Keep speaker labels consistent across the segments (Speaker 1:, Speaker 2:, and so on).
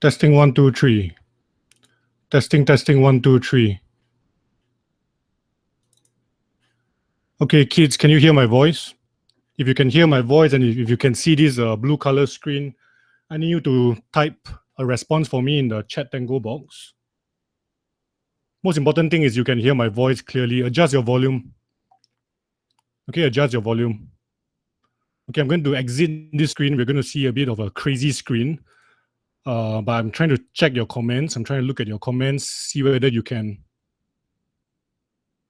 Speaker 1: Testing 1, 2, 3. Testing 1, 2, 3. Okay, kids, can you hear my voice? If you can hear my voice and if you can see this blue color screen, I need you to type a response for me in the chat Tango box. Most important thing is you can hear my voice clearly. Adjust your volume. Okay, adjust your volume. Okay, I'm going to exit this screen. We're going to see a bit of a crazy screen. But I'm trying to check your comments. I'm trying to look at your comments, see whether you can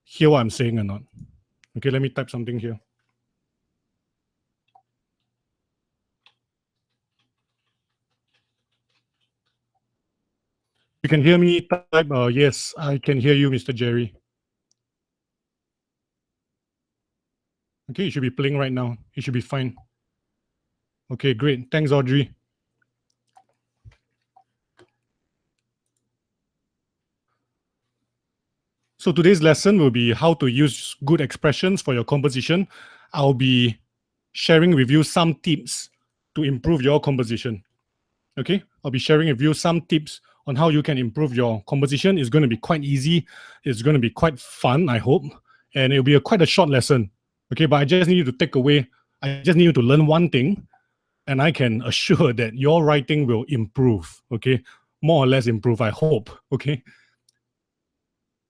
Speaker 1: hear what I'm saying or not. Okay, let me type something here. You can hear me type, yes, I can hear you, Mr. Jerry. Okay, you should be playing right now. You should be fine. Okay, great. Thanks, Audrey. So today's lesson will be how to use good expressions for your composition. I'll be sharing with you some tips to improve your composition. Okay, I'll be sharing with you some tips on how you can improve your composition. It's going to be quite easy. It's going to be quite fun, I hope. And it'll be quite a short lesson. Okay, but I just need you to take away, I just need you to learn one thing, and I can assure that your writing will improve. Okay, more or less improve, I hope. Okay.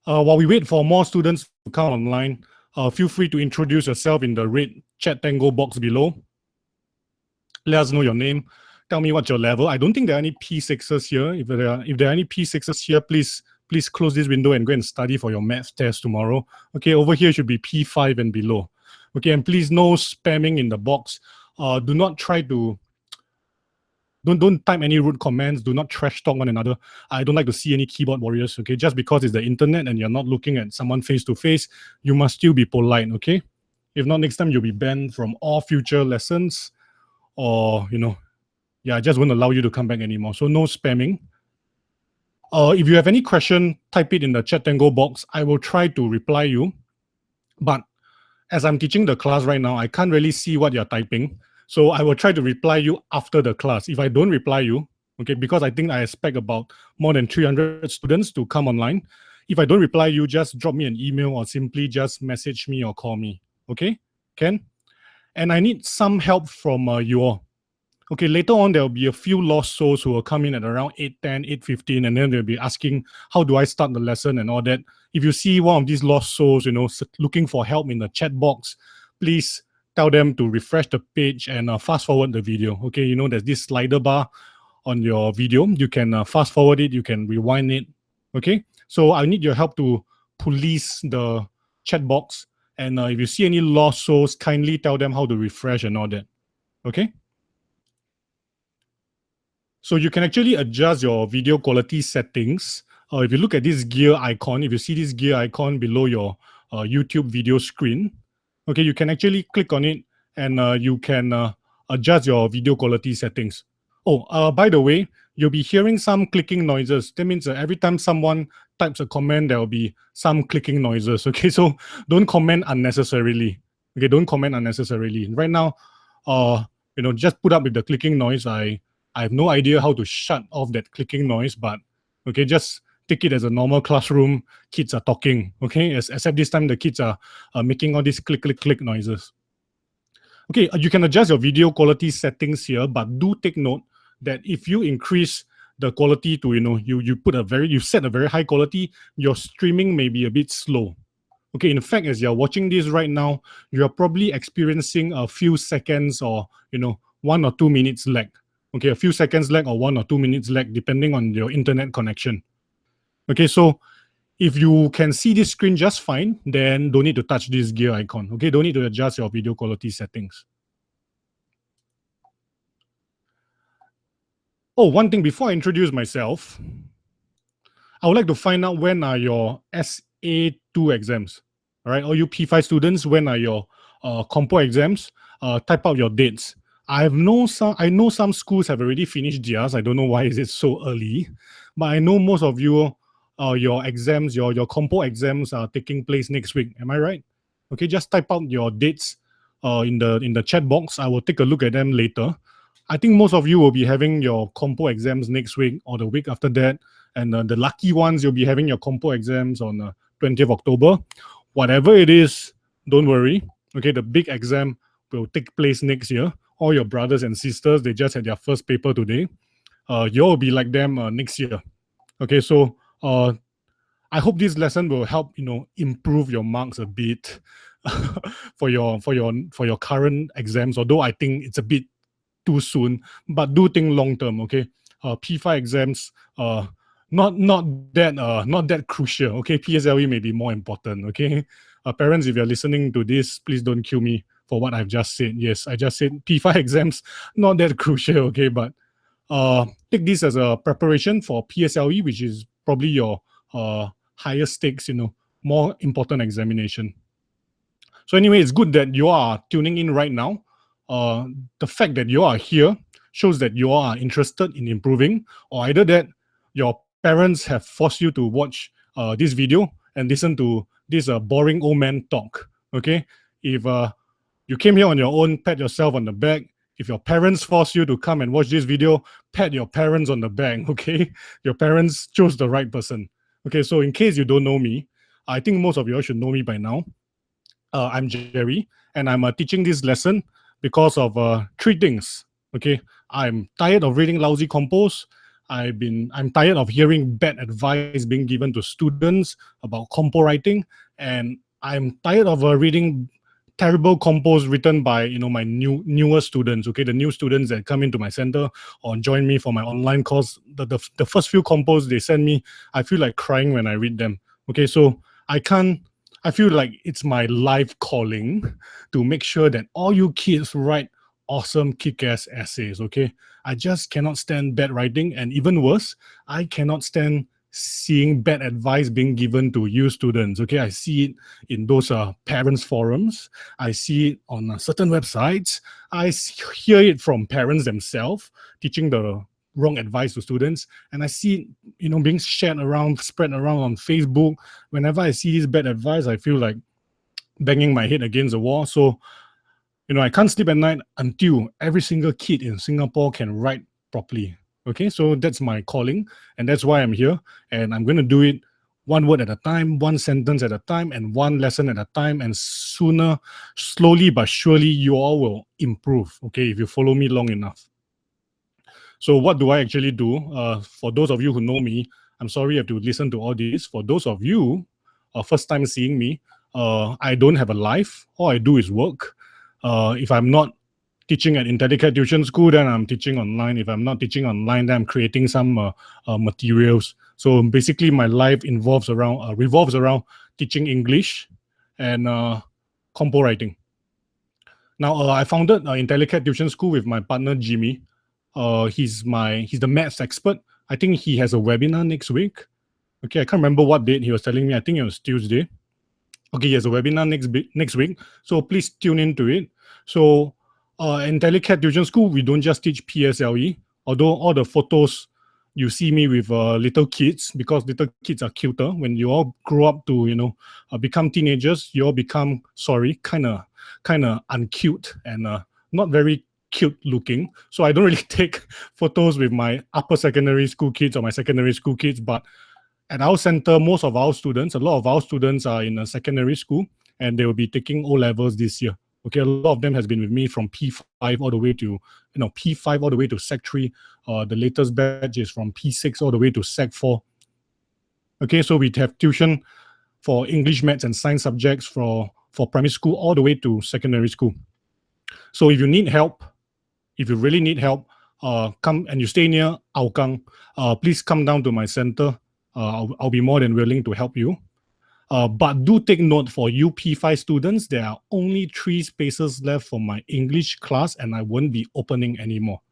Speaker 1: While we wait for more students to come online, feel free to introduce yourself in the red chat Tango box below. Let us know your name. Tell me what's your level. I don't think there are any P6s here. If there are any P6s here, please close this window and go and study for your math test tomorrow. Okay, over here should be P5 and below. Okay, and please no spamming in the box. Do not try to don't type any rude comments. Do not trash talk one another. I don't like to see any keyboard warriors. Okay, just because it's the internet and you're not looking at someone face to face, you must still be polite. Okay, if not, next time you'll be banned from all future lessons, or I just won't allow you to come back anymore. So no spamming. If you have any question, type it in the chat Tango box. I will try to reply you. But as I'm teaching the class right now, I can't really see what you're typing. So I will try to reply you after the class. If I don't reply you, okay, because I think I expect about more than 300 students to come online. If I don't reply you, just drop me an email or simply just message me or call me. Okay, Ken? And I need some help from you all. Okay, later on, there will be a few lost souls who will come in at around 8:10, 8:15, and then they'll be asking, how do I start the lesson and all that. If you see one of these lost souls, looking for help in the chat box, please tell them to refresh the page and fast forward the video. Okay, there's this slider bar on your video. You can fast forward it, you can rewind it. Okay, so I need your help to police the chat box. And if you see any lost souls, kindly tell them how to refresh and all that. Okay? So you can actually adjust your video quality settings. If you look at this gear icon, if you see this gear icon below your YouTube video screen, okay, you can actually click on it and you can adjust your video quality settings. Oh, by the way, you'll be hearing some clicking noises. That means every time someone types a comment, there will be some clicking noises. Okay, so don't comment unnecessarily. Okay, don't comment unnecessarily. Right now, just put up with the clicking noise. I have no idea how to shut off that clicking noise, but okay, just take it as a normal classroom. Kids are talking, okay? Except this time the kids are making all these click, click, click noises. Okay, you can adjust your video quality settings here, but do take note that if you increase the quality to, you set a very high quality, your streaming may be a bit slow. Okay, in fact, as you're watching this right now, you're probably experiencing a few seconds or, 1 or 2 minutes lag. Okay, a few seconds lag or 1 or 2 minutes lag, depending on your internet connection. Okay, so if you can see this screen just fine, then don't need to touch this gear icon. Okay, don't need to adjust your video quality settings. Oh, one thing before I introduce myself, I would like to find out when are your SA2 exams. All right, all you P5 students, when are your compo exams? Type out your dates. I know some schools have already finished theirs. I don't know why is it so early, but I know most of you, your exams, your compo exams are taking place next week. Am I right? Okay, just type out your dates in the chat box. I will take a look at them later. I think most of you will be having your compo exams next week or the week after that. And the lucky ones, you'll be having your compo exams on 20th October. Whatever it is, don't worry. Okay, the big exam will take place next year. All your brothers and sisters, they just had their first paper today. You'll be like them next year. Okay, so I hope this lesson will help improve your marks a bit for your current exams. Although I think it's a bit too soon, but do think long term. Okay, P5 exams not that crucial. Okay, PSLE may be more important. Okay, parents, if you're listening to this, please don't kill me for what I've just said. Yes, I just said P5 exams not that crucial. Okay, but take this as a preparation for PSLE, which is probably your higher stakes, more important examination. So anyway, it's good that you are tuning in right now. The fact that you are here shows that you are interested in improving, or either that your parents have forced you to watch this video and listen to this boring old man talk. Okay, if you came here on your own, pat yourself on the back. If your parents force you to come and watch this video, pat your parents on the back. Okay, your parents chose the right person. Okay, so in case you don't know me, I think most of you all should know me by now. I'm Jerry, and I'm teaching this lesson because of three things. Okay, I'm tired of reading lousy compos. I'm tired of hearing bad advice being given to students about compo writing, and I'm tired of reading terrible compos written by my newer students. Okay, the new students that come into my center or join me for my online course. The first few compos they send me, I feel like crying when I read them. Okay, so I feel like it's my life calling to make sure that all you kids write awesome kick-ass essays. Okay, I just cannot stand bad writing, and even worse, I cannot stand seeing bad advice being given to you students. Okay, I see it in those parents forums. I see it on certain websites. I hear it from parents themselves teaching the wrong advice to students, and I see it, being shared around, spread around on Facebook. Whenever I see this bad advice, I feel like banging my head against the wall. So, I can't sleep at night until every single kid in Singapore can write properly. Okay, so that's my calling, and that's why I'm here, and I'm going to do it one word at a time, one sentence at a time, and one lesson at a time, and sooner, slowly but surely, you all will improve, okay, if you follow me long enough. So what do I actually do? For those of you who know me, I'm sorry you have to listen to all this. For those of you first time seeing me, I don't have a life. All I do is work. If I'm not teaching at IntelliCat Tuition School, then I'm teaching online. If I'm not teaching online, then I'm creating some materials. So basically, my life revolves around teaching English and compo writing. Now, I founded IntelliCat Tuition School with my partner Jimmy. He's the maths expert. I think he has a webinar next week. Okay, I can't remember what date he was telling me. I think it was Tuesday. Okay, he has a webinar next week. So please tune into it. So in IntelliCat Tuition School, we don't just teach PSLE. Although all the photos you see me with little kids, because little kids are cuter. When you all grow up to become teenagers, you all become kind of uncute and not very cute looking. So I don't really take photos with my upper secondary school kids or my secondary school kids, but at our center, a lot of our students are in a secondary school, and they will be taking O-levels this year. Okay, a lot of them has been with me from P5 all the way to P5 all the way to Sec 3. The latest batch is from P6 all the way to Sec 4. Okay, so we have tuition for English, Maths, and Science subjects for primary school all the way to secondary school. So if you need help, if you really need help, come and you stay near Hougang, please come down to my center. I'll be more than willing to help you. But do take note, for you P5 students, there are only 3 spaces left for my English class, and I won't be opening anymore.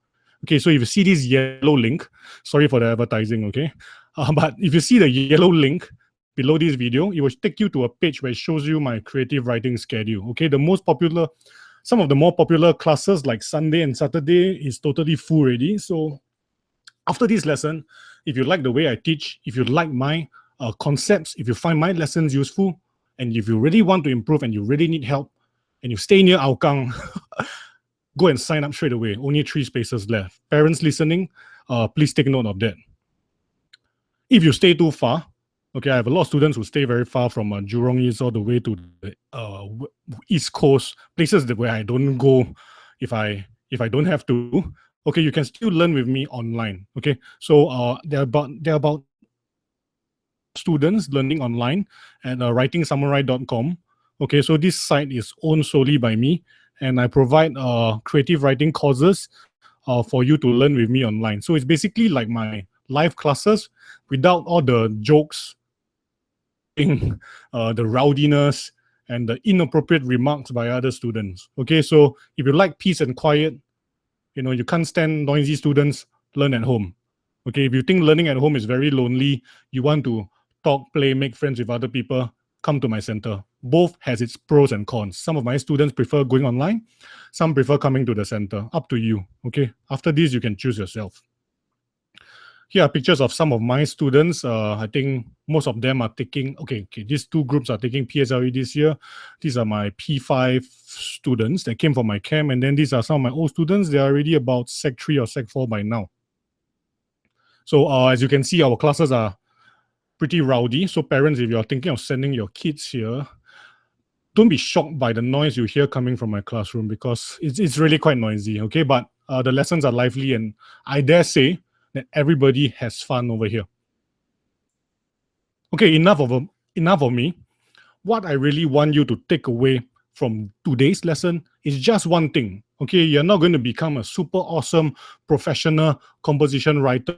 Speaker 1: Okay, so if you see this yellow link, sorry for the advertising, okay? But if you see the yellow link below this video, it will take you to a page where it shows you my creative writing schedule. Okay, some of the more popular classes like Sunday and Saturday is totally full already. So after this lesson, if you like the way I teach, if you like my concepts, if you find my lessons useful, and if you really want to improve and you really need help, and you stay near Hougang, go and sign up straight away. Only 3 spaces left. Parents listening, please take note of that. If you stay too far, okay, I have a lot of students who stay very far from Jurong East all the way to the East Coast, places where I don't go if I don't have to. Okay, you can still learn with me online. Okay, so there are about students learning online at writingsamurai.com. Okay, so this site is owned solely by me, and I provide creative writing courses for you to learn with me online. So it's basically like my live classes without all the jokes, the rowdiness, and the inappropriate remarks by other students. Okay, so if you like peace and quiet, you can't stand noisy students, learn at home. Okay, if you think learning at home is very lonely, you want to talk, play, make friends with other people, come to my center. Both has its pros and cons. Some of my students prefer going online, some prefer coming to the center. Up to you. Okay, after this, you can choose yourself. Here are pictures of some of my students. I think most of them are taking, okay, these 2 groups are taking PSLE this year. These are my P5 students that came from my camp. And then these are some of my old students. They are already about Sec 3 or Sec 4 by now. So as you can see, our classes are pretty rowdy. So parents, if you're thinking of sending your kids here, don't be shocked by the noise you hear coming from my classroom, because it's really quite noisy, okay? But the lessons are lively, and I dare say that everybody has fun over here. Okay, enough of me. What I really want you to take away from today's lesson is just one thing. Okay, you're not going to become a super awesome professional composition writer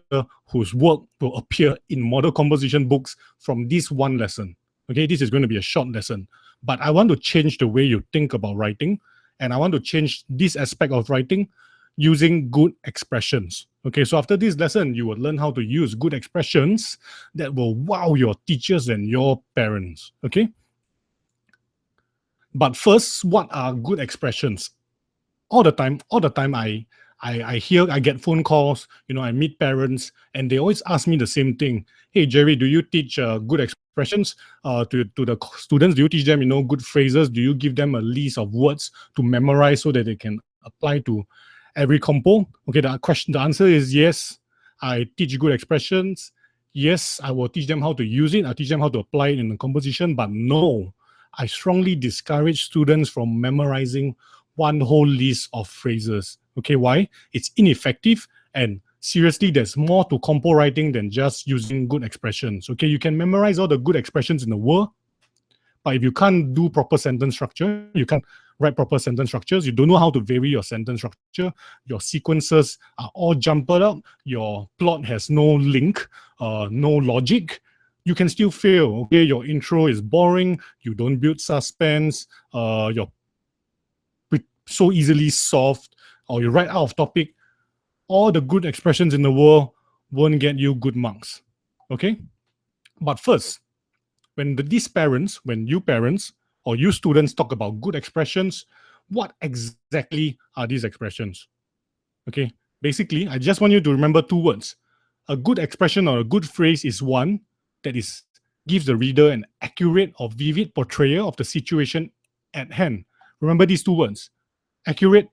Speaker 1: whose work will appear in model composition books from this one lesson. Okay, this is going to be a short lesson, but I want to change the way you think about writing, and I want to change this aspect of writing using good expressions. Okay, so after this lesson, you will learn how to use good expressions that will wow your teachers and your parents. Okay. But first, what are good expressions? All the time, I get phone calls, I meet parents, and they always ask me the same thing. Hey, Jerry, do you teach good expressions to the students? Do you teach them, good phrases? Do you give them a list of words to memorize so that they can apply to every compo? Okay, the answer is yes. I teach good expressions. Yes, I will teach them how to use it. I teach them how to apply it in the composition, but no, I strongly discourage students from memorizing one whole list of phrases. Okay, why? It's ineffective, and seriously, there's more to compo writing than just using good expressions. Okay, you can memorize all the good expressions in the world, but if you can't do proper sentence structure, you can't write proper sentence structures, you don't know how to vary your sentence structure, your sequences are all jumbled up, your plot has no link, no logic, you can still fail. Okay, your intro is boring, you don't build suspense, you're so easily soft, or you write out of topic. All the good expressions in the world won't get you good marks. Okay, but first, when you parents or you students talk about good expressions, what exactly are these expressions? Okay, basically, I just want you to remember 2 words. A good expression or a good phrase is one that gives the reader an accurate or vivid portrayal of the situation at hand. Remember these 2 words, accurate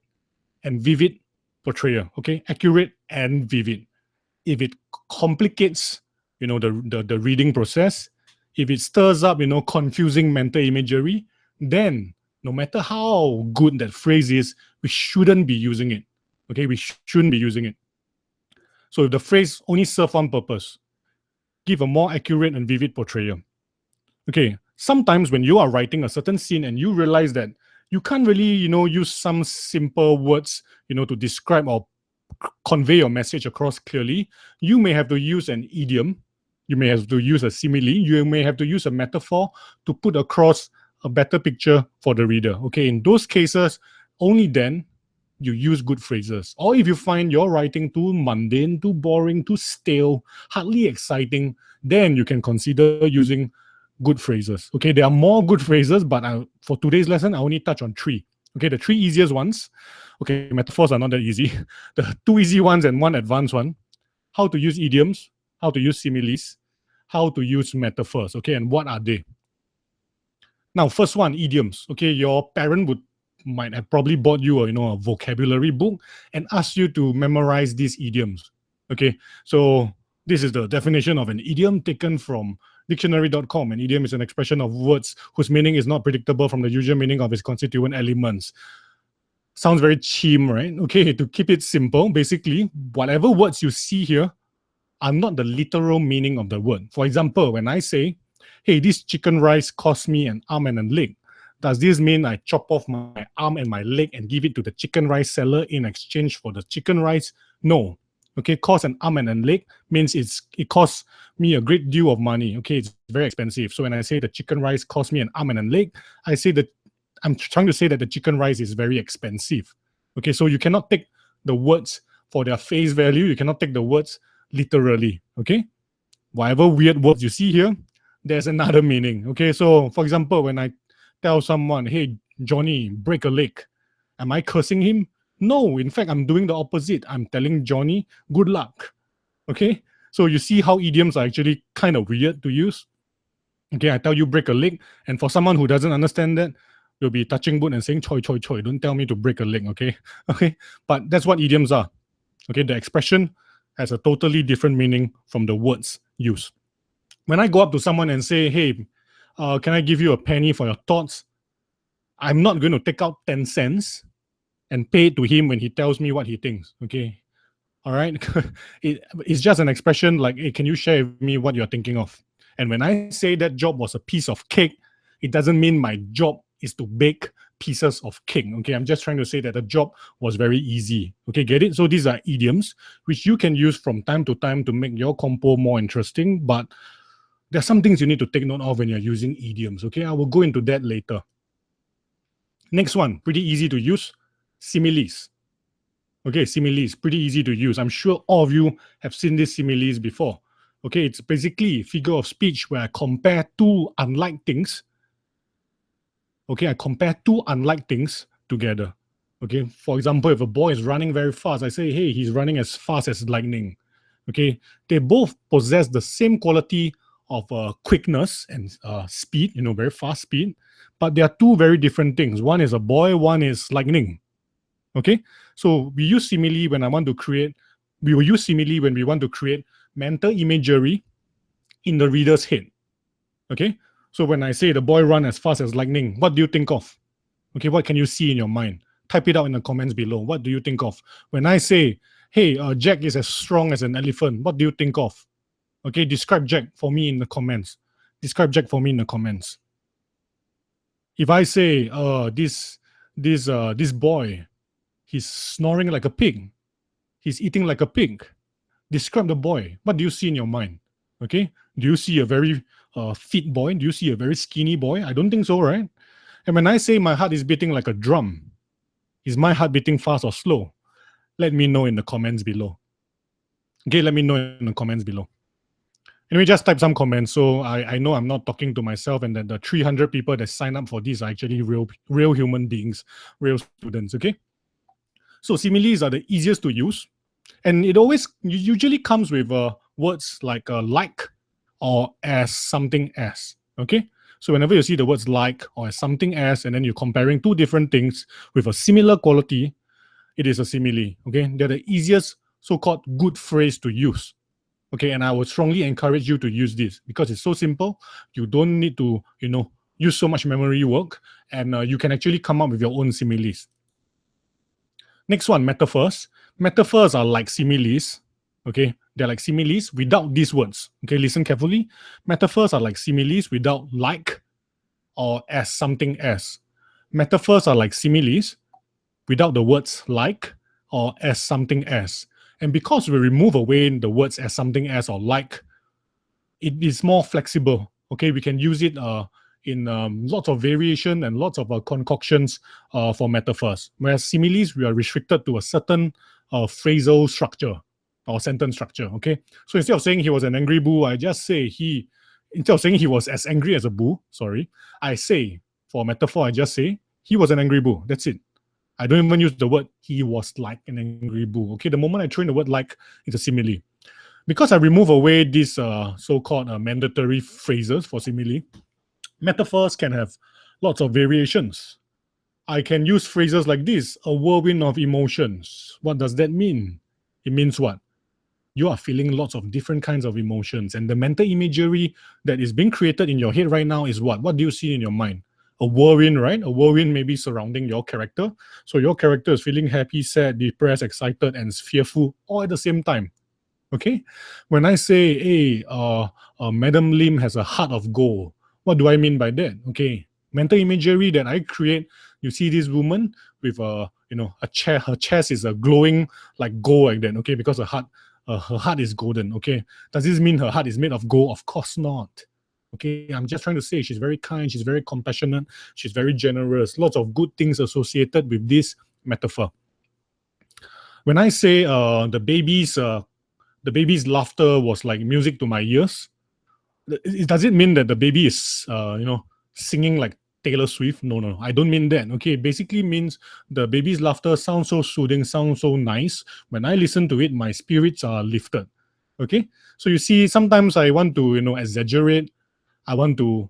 Speaker 1: and vivid portrayal. Okay, accurate and vivid. If it complicates, the reading process, if it stirs up, confusing mental imagery, then no matter how good that phrase is, we shouldn't be using it. Okay, we shouldn't be using it. So if the phrase only serves one purpose, give a more accurate and vivid portrayal. Okay, sometimes when you are writing a certain scene and you realize that you can't really, use some simple words, to describe or convey your message across clearly, you may have to use an idiom, you may have to use a simile, you may have to use a metaphor to put across a better picture for the reader. Okay, in those cases, only then you use good phrases. Or if you find your writing too mundane, too boring, too stale, hardly exciting, then you can consider using good phrases. Okay, there are more good phrases, but for today's lesson, I only touch on 3. Okay, the 3 easiest ones. Okay, metaphors are not that easy. The 2 easy ones and 1 advanced one. How to use idioms, how to use similes, how to use metaphors. Okay, and what are they? Now, first one, idioms. Okay, your parent would might have probably bought you a vocabulary book and asked you to memorize these idioms. Okay, so this is the definition of an idiom taken from dictionary.com. An idiom is an expression of words whose meaning is not predictable from the usual meaning of its constituent elements. Sounds very chim, right? Okay, to keep it simple, basically, whatever words you see here are not the literal meaning of the word. For example, when I say, hey, this chicken rice cost me an arm and a leg, does this mean I chop off my arm and my leg and give it to the chicken rice seller in exchange for the chicken rice? No. Okay, cost an arm and a leg means it costs me a great deal of money. Okay, it's very expensive. So when I say the chicken rice cost me an arm and a leg, I say that I'm trying to say that the chicken rice is very expensive. Okay, so you cannot take the words for their face value. You cannot take the words literally. Okay, whatever weird words you see here, there's another meaning. Okay, so for example, when I tell someone, hey, Johnny, break a leg, am I cursing him? No, in fact, I'm doing the opposite. I'm telling Johnny, good luck. Okay, so you see how idioms are actually kind of weird to use. Okay, I tell you break a leg, and for someone who doesn't understand that, you'll be touching boot and saying choi choi choi. Don't tell me to break a leg, okay? Okay, but that's what idioms are. Okay, the expression has a totally different meaning from the words used. When I go up to someone and say, hey, can I give you a penny for your thoughts? I'm not going to take out 10 cents and pay it to him when he tells me what he thinks, okay? All right? It's just an expression like, hey, can you share with me what you're thinking of? And when I say that job was a piece of cake, it doesn't mean my job is to bake pieces of cake, okay? I'm just trying to say that the job was very easy, okay? Get it? So these are idioms, which you can use from time to time to make your compo more interesting, but there are some things you need to take note of when you're using idioms, okay? I will go into that later. Next one, pretty easy to use, similes. Okay, similes, pretty easy to use. I'm sure all of you have seen these similes before. Okay, it's basically a figure of speech where I compare two unlike things. Okay, I compare two unlike things together. Okay, for example, if a boy is running very fast, I say, hey, he's running as fast as lightning. Okay, they both possess the same quality of quickness and speed, very fast speed, but they are two very different things. One is a boy, one is lightning. Okay, so we use simile when we will use simile when we want to create mental imagery in the reader's head. Okay, so when I say the boy run as fast as lightning, what do you think of? Okay, what can you see in your mind? Type it out in the comments below. What do you think of? When I say, hey, Jack is as strong as an elephant, what do you think of? Okay, describe Jack for me in the comments. Describe Jack for me in the comments. If I say, this boy, he's snoring like a pig. He's eating like a pig. Describe the boy. What do you see in your mind? Okay, do you see a very fit boy? Do you see a very skinny boy? I don't think so, right? And when I say my heart is beating like a drum, is my heart beating fast or slow? Let me know in the comments below. Okay, let me know in the comments below. Anyway, just type some comments so I know I'm not talking to myself and that the 300 people that sign up for this are actually real human beings, real students, okay? So similes are the easiest to use. And it usually comes with words like or as something as, okay? So whenever you see the words like or as something as, and then you're comparing two different things with a similar quality, it is a simile, okay? They're the easiest so-called good phrase to use, okay? And I would strongly encourage you to use this because it's so simple. You don't need to, use so much memory work, and you can actually come up with your own similes. Next one, metaphors. Metaphors are like similes, okay? They're like similes without these words, okay? Listen carefully. Metaphors are like similes without like or as something as. Metaphors are like similes without the words like or as something as. And because we remove away the words as something as or like, it is more flexible, okay? We can use it in lots of variation and lots of concoctions for metaphors. Whereas similes, we are restricted to a certain phrasal structure or sentence structure, okay? So instead of saying he was an angry bull, I just say instead of saying he was as angry as a bull, I say, for metaphor, I just say, he was an angry bull. That's it. I don't even use the word he was like an angry bull, okay? The moment I throw in the word like, it's a simile. Because I remove away these so-called mandatory phrases for simile, metaphors can have lots of variations. I can use phrases like this, a whirlwind of emotions. What does that mean? It means what? You are feeling lots of different kinds of emotions. And the mental imagery that is being created in your head right now is what? What do you see in your mind? A whirlwind, right? A whirlwind maybe surrounding your character. So your character is feeling happy, sad, depressed, excited, and fearful all at the same time. Okay? When I say, hey, Madam Lim has a heart of gold, what do I mean by that? Okay, mental imagery that I create, you see this woman with a chair, her chest is a glowing like gold like that, okay, because her heart is golden, okay. Does this mean her heart is made of gold? Of course not. Okay, I'm just trying to say she's very kind, she's very compassionate, she's very generous, lots of good things associated with this metaphor. When I say the baby's laughter was like music to my ears, does it mean that the baby is singing like Taylor Swift? No, I don't mean that. Okay, basically means the baby's laughter sounds so soothing, sounds so nice. When I listen to it, my spirits are lifted. Okay, so you see, sometimes I want to exaggerate. I want to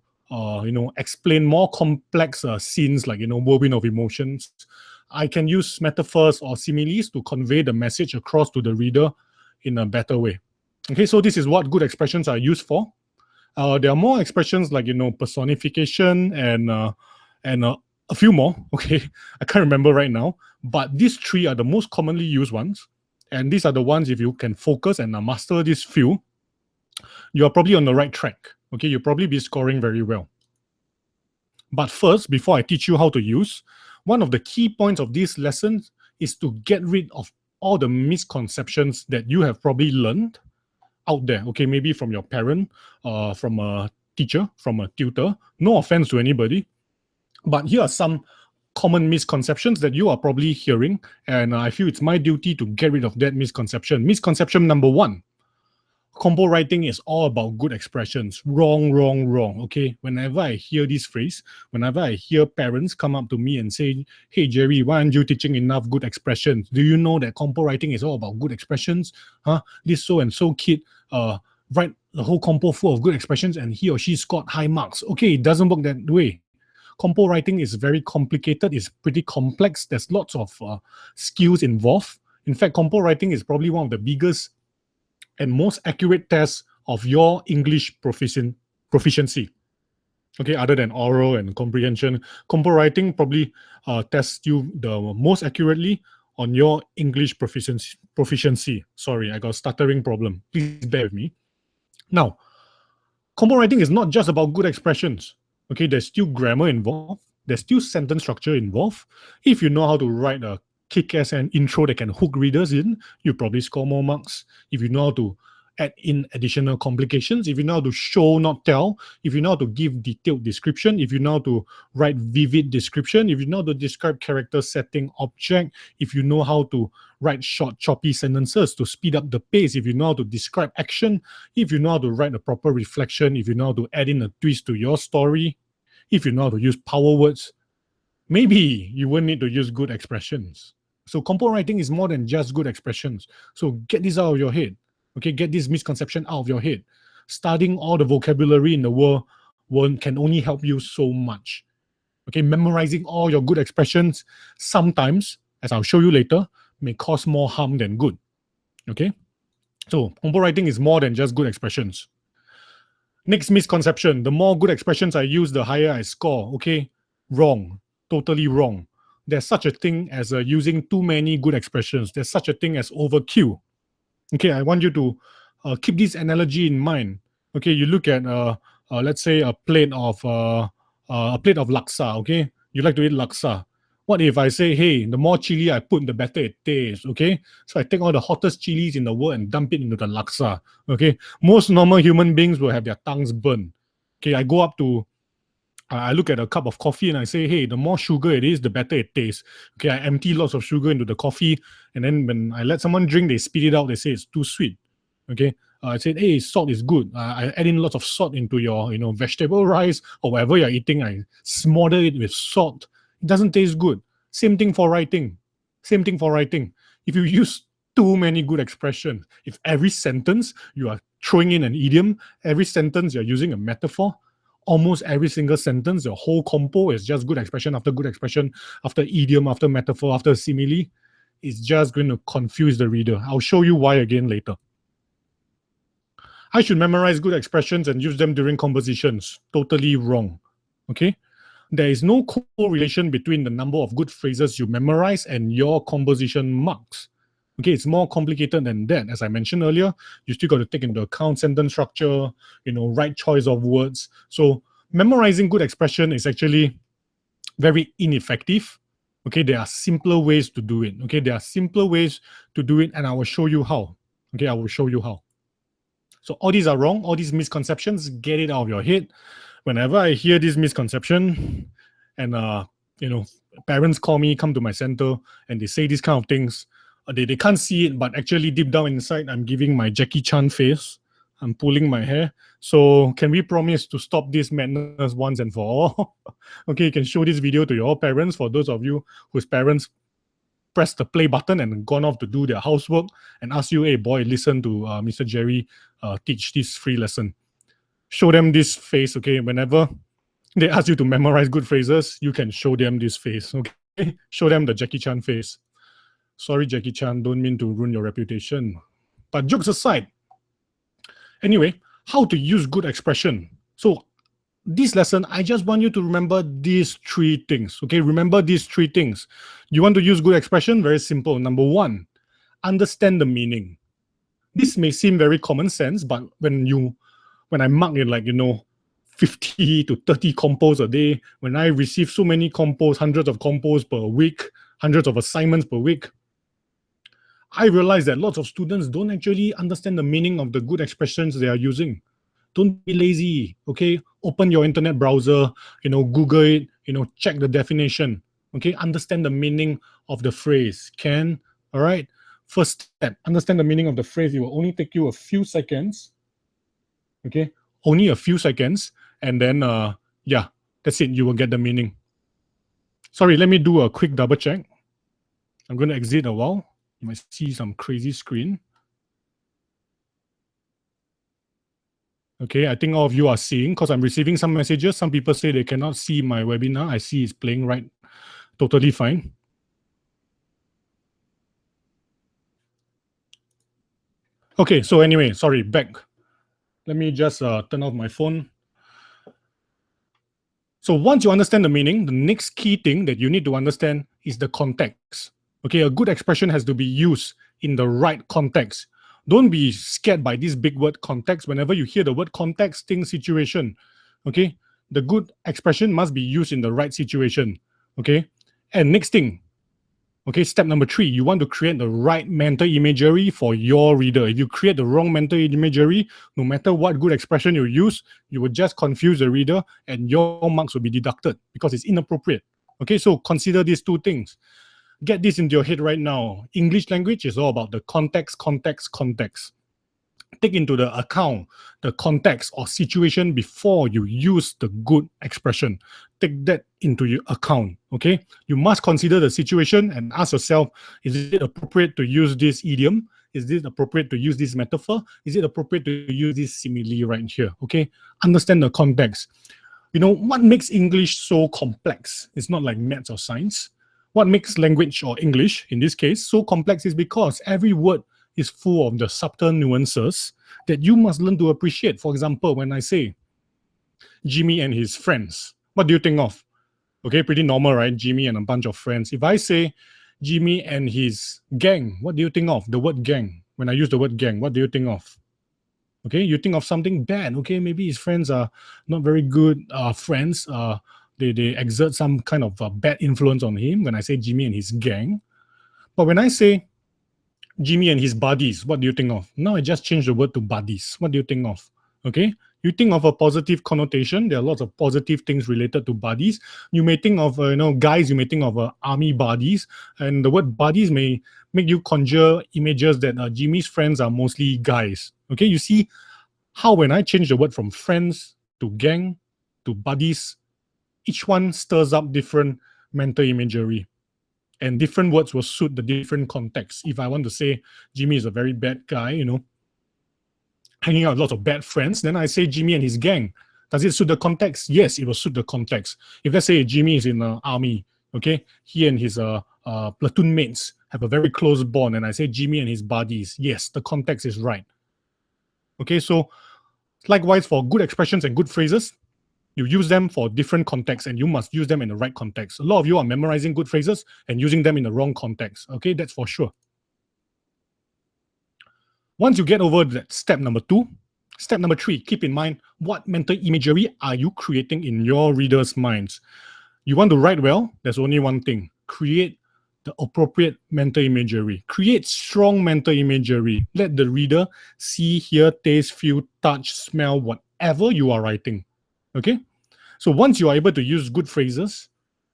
Speaker 1: explain more complex scenes like whirlwind of emotions. I can use metaphors or similes to convey the message across to the reader in a better way. Okay, so this is what good expressions are used for. There are more expressions like personification and a few more. Okay, I can't remember right now, but these three are the most commonly used ones, and these are the ones, if you can focus and master these few, you are probably on the right track. Okay, you'll probably be scoring very well. But first, before I teach you how to use, one of the key points of this lesson is to get rid of all the misconceptions that you have probably learned out there. Okay, maybe from your parent, from a teacher, from a tutor. No offense to anybody, but here are some common misconceptions that you are probably hearing, and I feel it's my duty to get rid of that misconception. Misconception number one: compo writing is all about good expressions. Wrong. Okay, whenever I hear this phrase, whenever I hear parents come up to me and say, hey Jerry, why aren't you teaching enough good expressions? Do you know that compo writing is all about good expressions? This so and so kid write the whole compo full of good expressions and he or she scored high marks. Okay, it doesn't work that way. Compo writing is very complicated, it's pretty complex, there's lots of skills involved. In fact, compo writing is probably one of the biggest and most accurate tests of your English proficiency. Okay, other than oral and comprehension, compo writing probably tests you the most accurately on your English proficiency. Sorry, I got a stuttering problem. Please bear with me. Now, compo writing is not just about good expressions. Okay, there's still grammar involved. There's still sentence structure involved. If you know how to write a kick-ass and intro that can hook readers in, you probably score more marks. If you know how to add in additional complications, if you know how to show, not tell, if you know how to give detailed description, if you know how to write vivid description, if you know how to describe character, setting, object, if you know how to write short, choppy sentences to speed up the pace, if you know how to describe action, if you know how to write a proper reflection, if you know how to add in a twist to your story, if you know how to use power words, maybe you won't need to use good expressions. So compo writing is more than just good expressions. So get this out of your head. Okay, get this misconception out of your head. Studying all the vocabulary in the world can only help you so much. Okay, memorizing all your good expressions sometimes, as I'll show you later, may cause more harm than good. Okay, so compo writing is more than just good expressions. Next misconception: the more good expressions I use, the higher I score. Okay, wrong, totally wrong. There's such a thing as using too many good expressions. There's such a thing as overkill. Okay, I want you to keep this analogy in mind. Okay, you look at let's say a plate of laksa. Okay, you like to eat laksa. What if I say, hey, the more chili I put, the better it tastes? Okay, so I take all the hottest chilies in the world and dump it into the laksa. Okay, most normal human beings will have their tongues burned. Okay, I go up to I look at a cup of coffee and I say, hey, the more sugar it is, the better it tastes. Okay, I empty lots of sugar into the coffee, and then when I let someone drink, they spit it out, they say it's too sweet. Okay, I said, hey, salt is good. I add in lots of salt into your, vegetable rice or whatever you're eating. I smother it with salt. It doesn't taste good. Same thing for writing. Same thing for writing. If you use too many good expressions, if every sentence you are throwing in an idiom, every sentence you're using a metaphor, almost every single sentence, the whole compo is just good expression after idiom, after metaphor, after simile. It's just going to confuse the reader. I'll show you why again later. I should memorize good expressions and use them during conversations. Totally wrong. Okay? There is no correlation between the number of good phrases you memorize and your conversation marks. Okay, it's more complicated than that. As I mentioned earlier, you still got to take into account sentence structure, right choice of words. So memorizing good expression is actually very ineffective. Okay, there are simpler ways to do it. Okay, there are simpler ways to do it, and I will show you how. Okay, I will show you how. So all these are wrong, all these misconceptions, get it out of your head. Whenever I hear this misconception, and parents call me, come to my center, and they say these kind of things, they can't see it, but actually deep down inside, I'm giving my Jackie Chan face. I'm pulling my hair. So can we promise to stop this madness once and for all? Okay, you can show this video to your parents, for those of you whose parents press the play button and gone off to do their housework and ask you, hey boy, listen to Mr. Jerry teach this free lesson. Show them this face, okay? Whenever they ask you to memorize good phrases, you can show them this face, okay? Show them the Jackie Chan face. Sorry, Jackie Chan, don't mean to ruin your reputation. But jokes aside, anyway, how to use good expression. So this lesson, I just want you to remember these three things, okay? Remember these three things. You want to use good expression? Very simple. Number one, understand the meaning. This may seem very common sense, but when I mark it 50 to 30 compos a day, when I receive so many compos, hundreds of compos per week, hundreds of assignments per week, I realize that lots of students don't actually understand the meaning of the good expressions they are using. Don't be lazy, okay? Open your internet browser, Google it, check the definition, okay? Understand the meaning of the phrase. All right? First step, understand the meaning of the phrase. It will only take you a few seconds, okay? Only a few seconds, and then, yeah, that's it. You will get the meaning. Sorry, let me do a quick double check. I'm going to exit a while. You might see some crazy screen. Okay, I think all of you are seeing, because I'm receiving some messages. Some people say they cannot see my webinar. I see it's playing right. Totally fine. Okay, so anyway, sorry, back. Let me just turn off my phone. So once you understand the meaning, the next key thing that you need to understand is the context. Okay, a good expression has to be used in the right context. Don't be scared by this big word context. Whenever you hear the word context, think situation. Okay, the good expression must be used in the right situation. Okay, and next thing, okay, step number 3, you want to create the right mental imagery for your reader. If you create the wrong mental imagery, no matter what good expression you use, you will just confuse the reader and your marks will be deducted because it's inappropriate. Okay, so consider these two things. Get this into your head right now. English language is all about the context. Take into the account the context or situation before you use the good expression. Take that into your account, okay? You must consider the situation and ask yourself, is it appropriate to use this idiom? Is it appropriate to use this metaphor? Is it appropriate to use this simile right here, okay? Understand the context. What makes English so complex? It's not like maths or science. What makes language, or English in this case, so complex is because every word is full of the subtle nuances that you must learn to appreciate. For example, when I say Jimmy and his friends, what do you think of? Okay, pretty normal, right? Jimmy and a bunch of friends. If I say Jimmy and his gang, what do you think of? The word gang. When I use the word gang, what do you think of? Okay, you think of something bad. Okay, maybe his friends are not very good friends. They exert some kind of bad influence on him when I say Jimmy and his gang. But when I say Jimmy and his buddies, what do you think of? Now I just changed the word to buddies. What do you think of? Okay, you think of a positive connotation. There are lots of positive things related to buddies. You may think of guys. You may think of army buddies, and the word buddies may make you conjure images that Jimmy's friends are mostly guys. Okay, you see how when I change the word from friends to gang to buddies, each one stirs up different mental imagery. And different words will suit the different contexts. If I want to say Jimmy is a very bad guy, hanging out with lots of bad friends, then I say Jimmy and his gang. Does it suit the context? Yes, it will suit the context. If let's say Jimmy is in the army, okay, he and his platoon mates have a very close bond, and I say Jimmy and his buddies, yes, the context is right. Okay, so likewise for good expressions and good phrases, you use them for different contexts, and you must use them in the right context. A lot of you are memorizing good phrases and using them in the wrong context. Okay, that's for sure. Once you get over that step number 2, step number 3, keep in mind what mental imagery are you creating in your readers' minds. You want to write well, there's only one thing. Create the appropriate mental imagery. Create strong mental imagery. Let the reader see, hear, taste, feel, touch, smell, whatever you are writing. Okay? So once you are able to use good phrases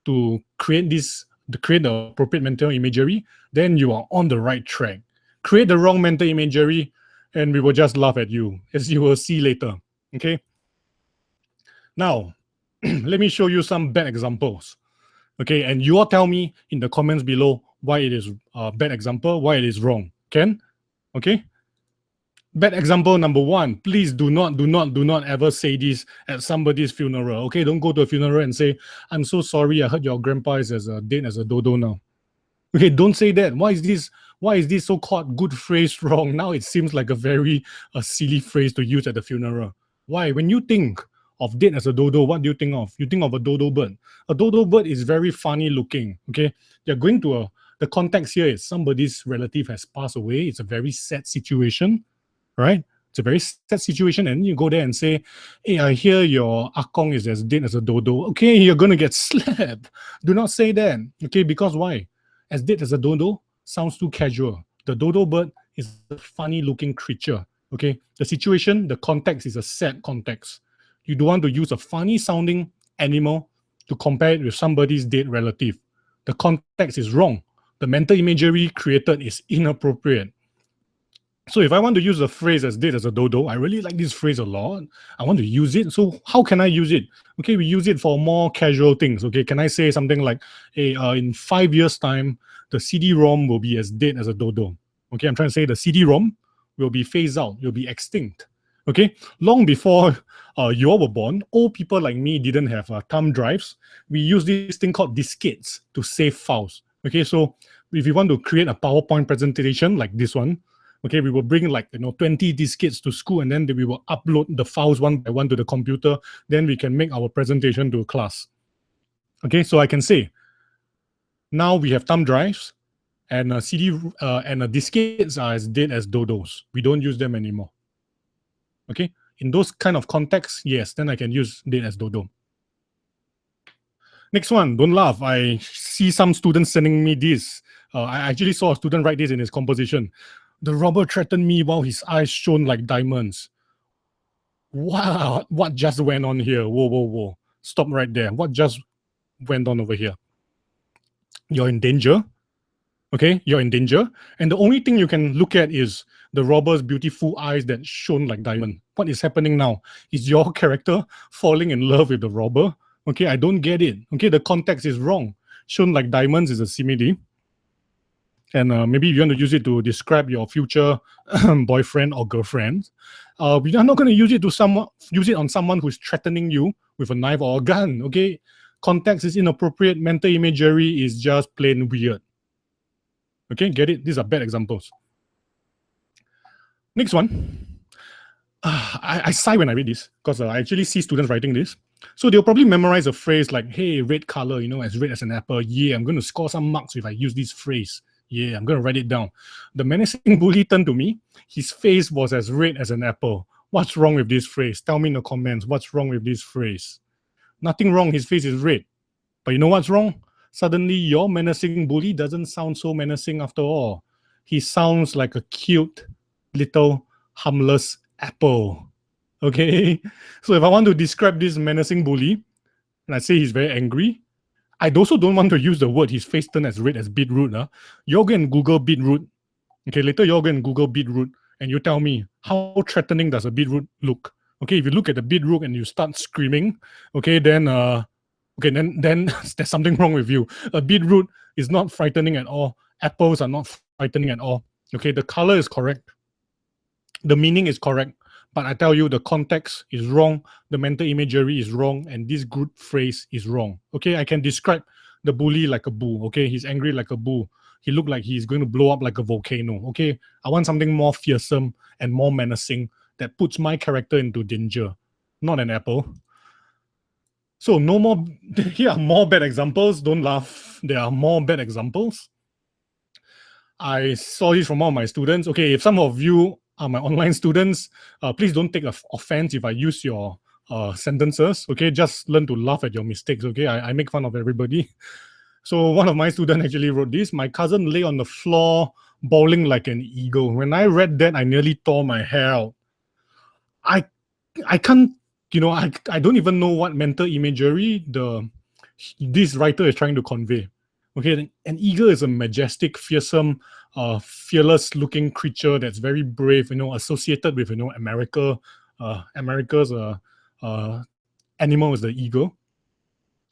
Speaker 1: to create the appropriate mental imagery, then you are on the right track. Create the wrong mental imagery, and we will just laugh at you, as you will see later. Okay? Now, let me show you some bad examples. Okay, and you all tell me in the comments below why it is a bad example, why it is wrong. Can? Okay? Bad example number 1, please do not ever say this at somebody's funeral. Okay, don't go to a funeral and say, I'm so sorry, I heard your grandpa is dead as a dodo now. Okay, don't say that. Why is this so-called good phrase wrong? Now it seems like a very silly phrase to use at the funeral. Why? When you think of dead as a dodo, what do you think of? You think of a dodo bird. A dodo bird is very funny looking. Okay, you're going to the context here is somebody's relative has passed away. It's a very sad situation, right? It's a very sad situation, and you go there and say, hey, I hear your akong is as dead as a dodo. Okay, you're going to get slapped. Do not say that. Okay, because why? As dead as a dodo sounds too casual. The dodo bird is a funny looking creature. Okay, the situation, the context is a sad context. You don't want to use a funny sounding animal to compare it with somebody's dead relative. The context is wrong. The mental imagery created is inappropriate. So if I want to use the phrase as dead as a dodo, I really like this phrase a lot. I want to use it. So how can I use it? Okay, we use it for more casual things. Okay, can I say something like, hey, in 5 years' time, the CD-ROM will be as dead as a dodo. Okay, I'm trying to say the CD-ROM will be phased out, will be extinct. Okay, long before you all were born, old people like me didn't have thumb drives. We use this thing called diskettes to save files. Okay, so if you want to create a PowerPoint presentation like this one, okay, we will bring 20 diskettes to school, and then we will upload the files one by one to the computer. Then we can make our presentation to class. Okay, so I can say, now we have thumb drives, and diskettes are as dead as dodos. We don't use them anymore. Okay, in those kind of contexts, yes, then I can use dead as dodo. Next one, don't laugh. I see some students sending me this. I actually saw a student write this in his composition. The robber threatened me while his eyes shone like diamonds. Wow, what just went on here? Whoa. Stop right there. What just went on over here? You're in danger. Okay, you're in danger. And the only thing you can look at is the robber's beautiful eyes that shone like diamond. What is happening now? Is your character falling in love with the robber? Okay, I don't get it. Okay, the context is wrong. Shone like diamonds is a simile. And maybe you want to use it to describe your future boyfriend or girlfriend. We are not going to use it on someone who's threatening you with a knife or a gun. Okay, context is inappropriate. Mental imagery is just plain weird. Okay, get it? These are bad examples. Next one. I sigh when I read this because I actually see students writing this. So they'll probably memorize a phrase like, hey, red color, as red as an apple. Yeah, I'm going to score some marks if I use this phrase. Yeah, I'm going to write it down. The menacing bully turned to me. His face was as red as an apple. What's wrong with this phrase? Tell me in the comments. What's wrong with this phrase? Nothing wrong. His face is red. But you know what's wrong? Suddenly, your menacing bully doesn't sound so menacing after all. He sounds like a cute, little, harmless apple. Okay? So if I want to describe this menacing bully, and I say he's very angry, I also don't want to use the word his face turned as red as beetroot. You're going to Google beetroot. Okay, later you're going to Google beetroot, and you tell me, how threatening does a beetroot look? Okay, if you look at the beetroot and you start screaming, okay, then there's something wrong with you. A beetroot is not frightening at all. Apples are not frightening at all. Okay, the color is correct. The meaning is correct. But I tell you, the context is wrong, the mental imagery is wrong, and this good phrase is wrong. Okay, I can describe the bully like a bull. Okay, he's angry like a bull. He looked like he's going to blow up like a volcano. Okay, I want something more fearsome and more menacing that puts my character into danger, not an apple. So no more, here are more bad examples. Don't laugh. There are more bad examples. I saw this from all my students. Okay, if some of you are my online students, please don't take offense if I use your sentences. Okay, just learn to laugh at your mistakes. Okay, I make fun of everybody. So one of my students actually wrote this. My cousin lay on the floor, bawling like an eagle. When I read that, I nearly tore my hair out. I can't, I don't even know what mental imagery this writer is trying to convey. Okay, an eagle is a majestic, fearsome, fearless-looking creature that's very brave. Associated with America. America's animal is the eagle.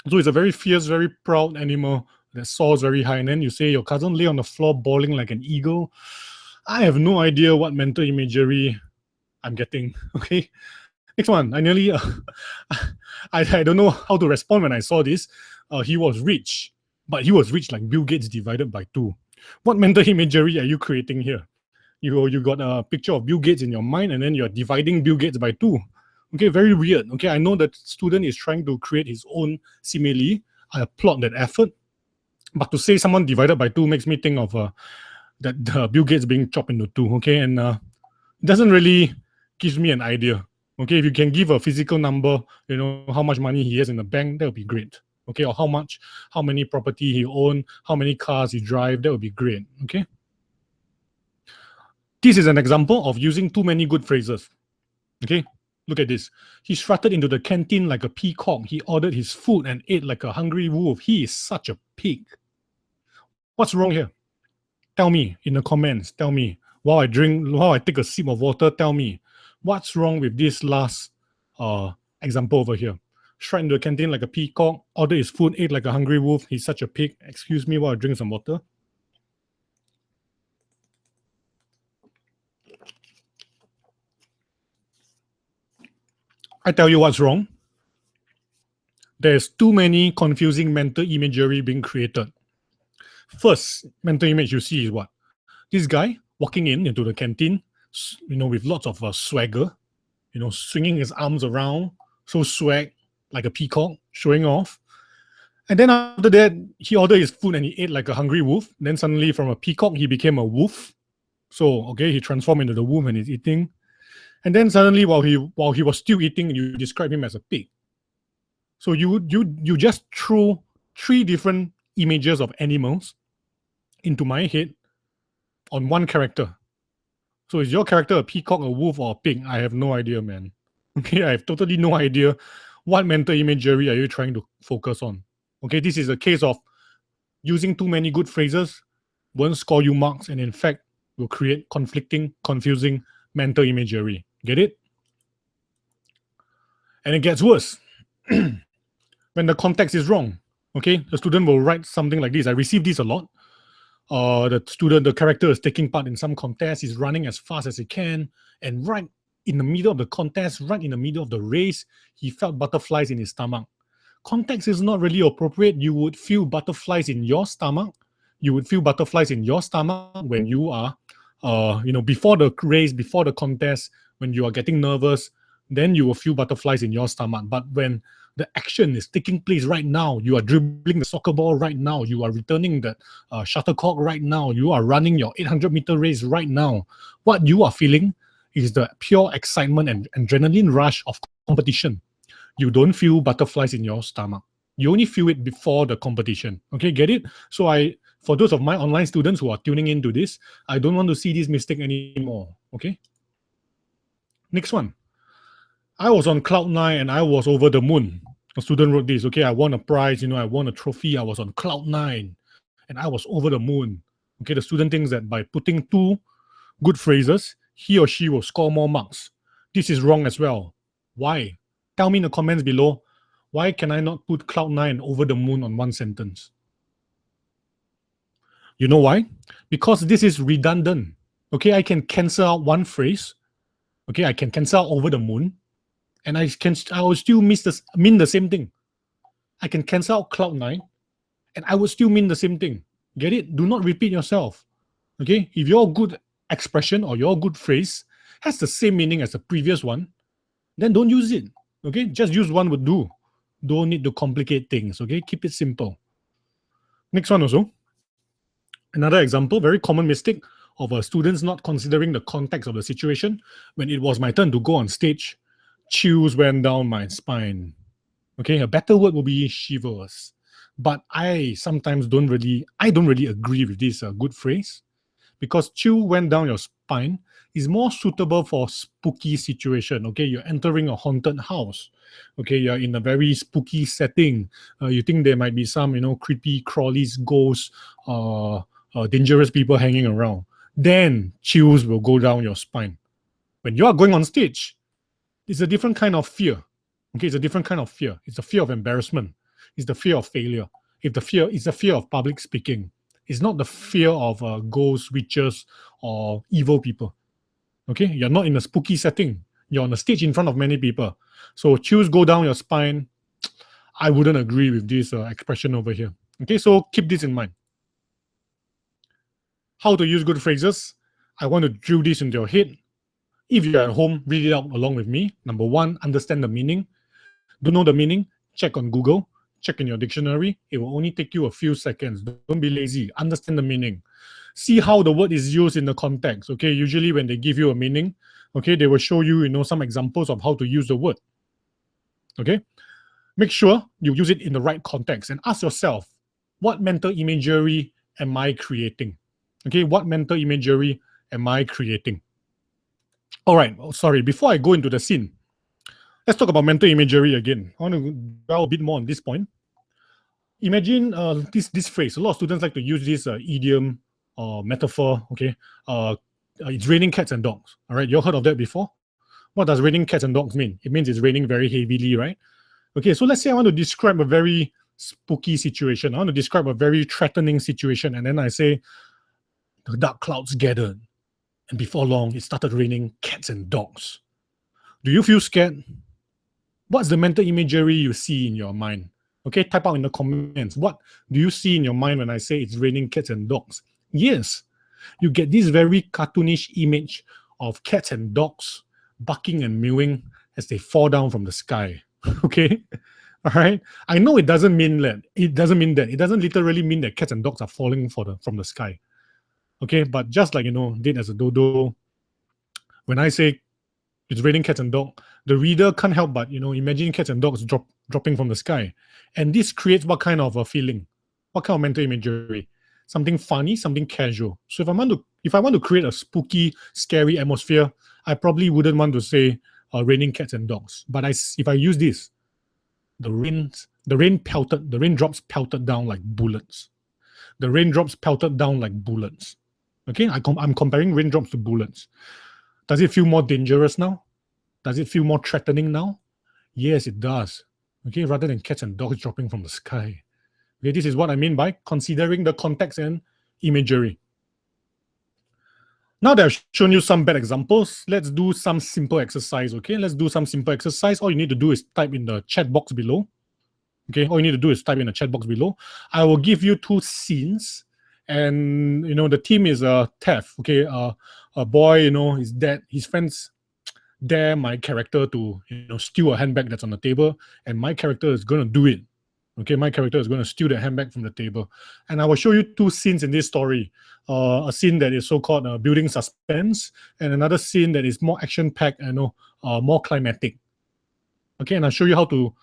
Speaker 1: So it's a very fierce, very proud animal that soars very high. And then you say your cousin lay on the floor bawling like an eagle. I have no idea what mental imagery I'm getting. Okay. Next one. I nearly, I don't know how to respond when I saw this. He was rich, but he was rich like Bill Gates divided by 2. What mental imagery are you creating here? You got a picture of Bill Gates in your mind, and then you're dividing Bill Gates by 2. Okay, very weird. Okay, I know that student is trying to create his own simile. I applaud that effort. But to say someone divided by 2 makes me think of that Bill Gates being chopped into 2. Okay, and it doesn't really give me an idea. Okay, if you can give a physical number, how much money he has in the bank, that would be great. Okay, or how many property he owns, how many cars he drives, that would be great. Okay. This is an example of using too many good phrases. Okay, look at this. He strutted into the canteen like a peacock. He ordered his food and ate like a hungry wolf. He is such a pig. What's wrong here? Tell me in the comments. Tell me. While I take a sip of water, tell me. What's wrong with this last example over here? Strut into the canteen like a peacock, ordered his food, ate like a hungry wolf. He's such a pig. Excuse me while I drink some water. I tell you what's wrong. There's too many confusing mental imagery being created. First mental image you see is what? This guy walking into the canteen, with lots of swagger, swinging his arms around, so swag, like a peacock, showing off. And then after that, he ordered his food and he ate like a hungry wolf. Then suddenly from a peacock, he became a wolf. So, okay, he transformed into the wolf and he's eating. And then suddenly, while he was still eating, you describe him as a pig. So you just threw 3 different images of animals into my head on one character. So is your character a peacock, a wolf, or a pig? I have no idea, man. Okay, I have totally no idea what mental imagery are you trying to focus on. Okay, this is a case of using too many good phrases won't score you marks, and in fact will create conflicting, confusing mental imagery. Get it? And it gets worse when the context is wrong. Okay, the student will write something like this. I receive this a lot. The character is taking part in some contest. He's running as fast as he can, and right in the middle of the contest, right in the middle of the race, he felt butterflies in his stomach. Context is not really appropriate. You would feel butterflies in your stomach. You would feel butterflies in your stomach when you are, before the race, before the contest, when you are getting nervous, then you will feel butterflies in your stomach. But when the action is taking place right now, you are dribbling the soccer ball right now, you are returning the shuttlecock right now, you are running your 800-meter race right now, what you are feeling is the pure excitement and adrenaline rush of competition. You don't feel butterflies in your stomach. You only feel it before the competition. Okay, get it? So for those of my online students who are tuning into this, I don't want to see this mistake anymore. Okay? Next one. I was on cloud 9 and I was over the moon. A student wrote this. Okay, I won a prize, I won a trophy. I was on cloud 9 and I was over the moon. Okay, the student thinks that by putting 2 good phrases, he or she will score more marks. This is wrong as well. Why? Tell me in the comments below, why can I not put cloud 9 over the moon on one sentence? You know why? Because this is redundant. Okay, I can cancel out one phrase Okay, I can cancel out over the moon, and I will still mean the same thing. I can cancel out cloud9, and I will still mean the same thing. Get it? Do not repeat yourself. Okay, if your good expression or your good phrase has the same meaning as the previous one, then don't use it. Okay, just use one would do. Don't need to complicate things. Okay, keep it simple. Next one also. Another example, very common mistake of students not considering the context of the situation. When it was my turn to go on stage, chills went down my spine. Okay, a better word will be shivers. But I sometimes don't really agree with this good phrase, because chill went down your spine is more suitable for spooky situation. Okay, you're entering a haunted house. Okay, you're in a very spooky setting. You think there might be some, creepy crawlies, ghosts, dangerous people hanging around. Then chills will go down your spine. When you are going on stage, it's a different kind of fear. Okay, it's a different kind of fear. It's the fear of embarrassment. It's the fear of failure. It's the fear of public speaking. It's not the fear of ghosts, witches, or evil people. Okay, you're not in a spooky setting. You're on a stage in front of many people. So chills go down your spine. I wouldn't agree with this expression over here. Okay, so keep this in mind. How to use good phrases? I want to drill this into your head. If you're at home, read it out along with me. Number one, understand the meaning. Don't know the meaning? Check on Google. Check in your dictionary. It will only take you a few seconds. Don't be lazy. Understand the meaning. See how the word is used in the context. Okay, usually when they give you a meaning, okay, they will show you, some examples of how to use the word. Okay, make sure you use it in the right context and ask yourself, what mental imagery am I creating? Okay, what mental imagery am I creating? All right, sorry, before I go into the scene, let's talk about mental imagery again. I want to dwell a bit more on this point. Imagine this phrase. A lot of students like to use this idiom or metaphor. Okay, it's raining cats and dogs. All right, you all heard of that before? What does raining cats and dogs mean? It means it's raining very heavily, right? Okay, so let's say I want to describe a very spooky situation. I want to describe a very threatening situation, and then I say, the dark clouds gathered, and before long, it started raining cats and dogs. Do you feel scared? What's the mental imagery you see in your mind? Okay, type out in the comments. What do you see in your mind when I say it's raining cats and dogs? Yes, you get this very cartoonish image of cats and dogs barking and mewing as they fall down from the sky. Okay, all right. I know it doesn't mean that. It doesn't mean that. It doesn't literally mean that cats and dogs are falling from the sky. Okay, but just like did as a dodo, when I say it's raining cats and dogs, the reader can't help but imagine cats and dogs dropping from the sky, and this creates what kind of a feeling? What kind of mental imagery? Something funny, something casual. So if I want to create a spooky, scary atmosphere, I probably wouldn't want to say raining cats and dogs. But if I use this, the raindrops pelted down like bullets. The raindrops pelted down like bullets. Okay, I'm comparing raindrops to bullets. Does it feel more dangerous now? Does it feel more threatening now? Yes, it does. Okay, rather than cats and dogs dropping from the sky. Okay, this is what I mean by considering the context and imagery. Now that I've shown you some bad examples, let's do some simple exercise. Okay, let's do some simple exercise. All you need to do is type in the chat box below. Okay, all you need to do is type in the chat box below. I will give you two scenes, and the theme is theft. Okay, a boy, his friends dare my character to steal a handbag that's on the table, and my character is going to do it. Okay, my character is going to steal the handbag from the table, and I will show you two scenes in this story. A scene that is so-called building suspense, and another scene that is more action-packed and more climatic. Okay, and I'll show you how to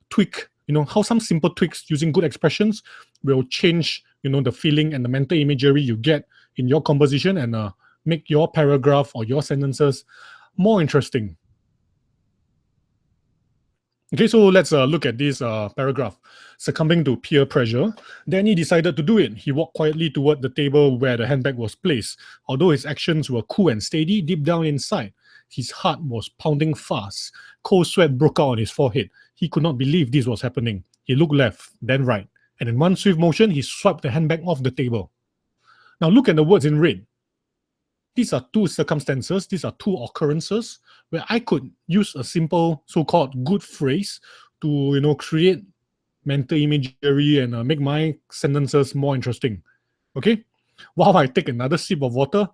Speaker 1: tweak, how some simple tweaks using good expressions will change, the feeling and the mental imagery you get in your composition, and make your paragraph or your sentences more interesting. Okay, so let's look at this paragraph. Succumbing to peer pressure, Danny decided to do it. He walked quietly toward the table where the handbag was placed. Although his actions were cool and steady, deep down inside, his heart was pounding fast. Cold sweat broke out on his forehead. He could not believe this was happening. He looked left, then right, and in one swift motion, he swiped the handbag off the table. Now look at the words in red. these are two circumstances, these are two occurrences where I could use a simple so-called good phrase to create mental imagery and make my sentences more interesting. Okay? While I take another sip of water,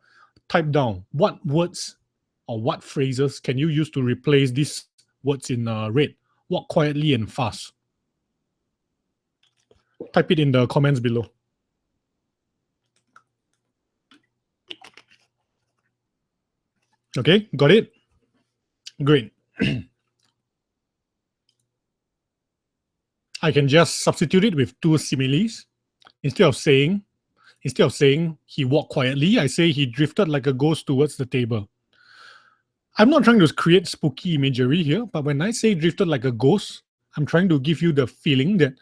Speaker 1: type down what words or what phrases can you use to replace these words in red. Walk quietly and fast. Type it in the comments below. Okay, got it? Great. I can just substitute it with two similes. Instead of saying he walked quietly, I say he drifted like a ghost towards the table. I'm not trying to create spooky imagery here, but when I say drifted like a ghost, I'm trying to give you the feeling that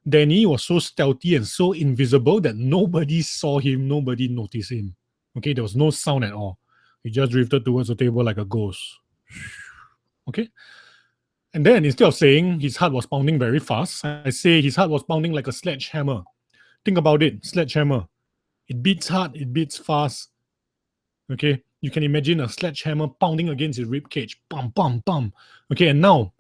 Speaker 1: Danny was so stealthy and so invisible that nobody saw him, nobody noticed him. Okay, there was no sound at all. He just drifted towards the table like a ghost. Okay? And then instead of saying his heart was pounding very fast, I say his heart was pounding like a sledgehammer. Think about it, sledgehammer. It beats hard, it beats fast. Okay, you can imagine a sledgehammer pounding against his rib cage. Bum, bum, bum. Okay, and now,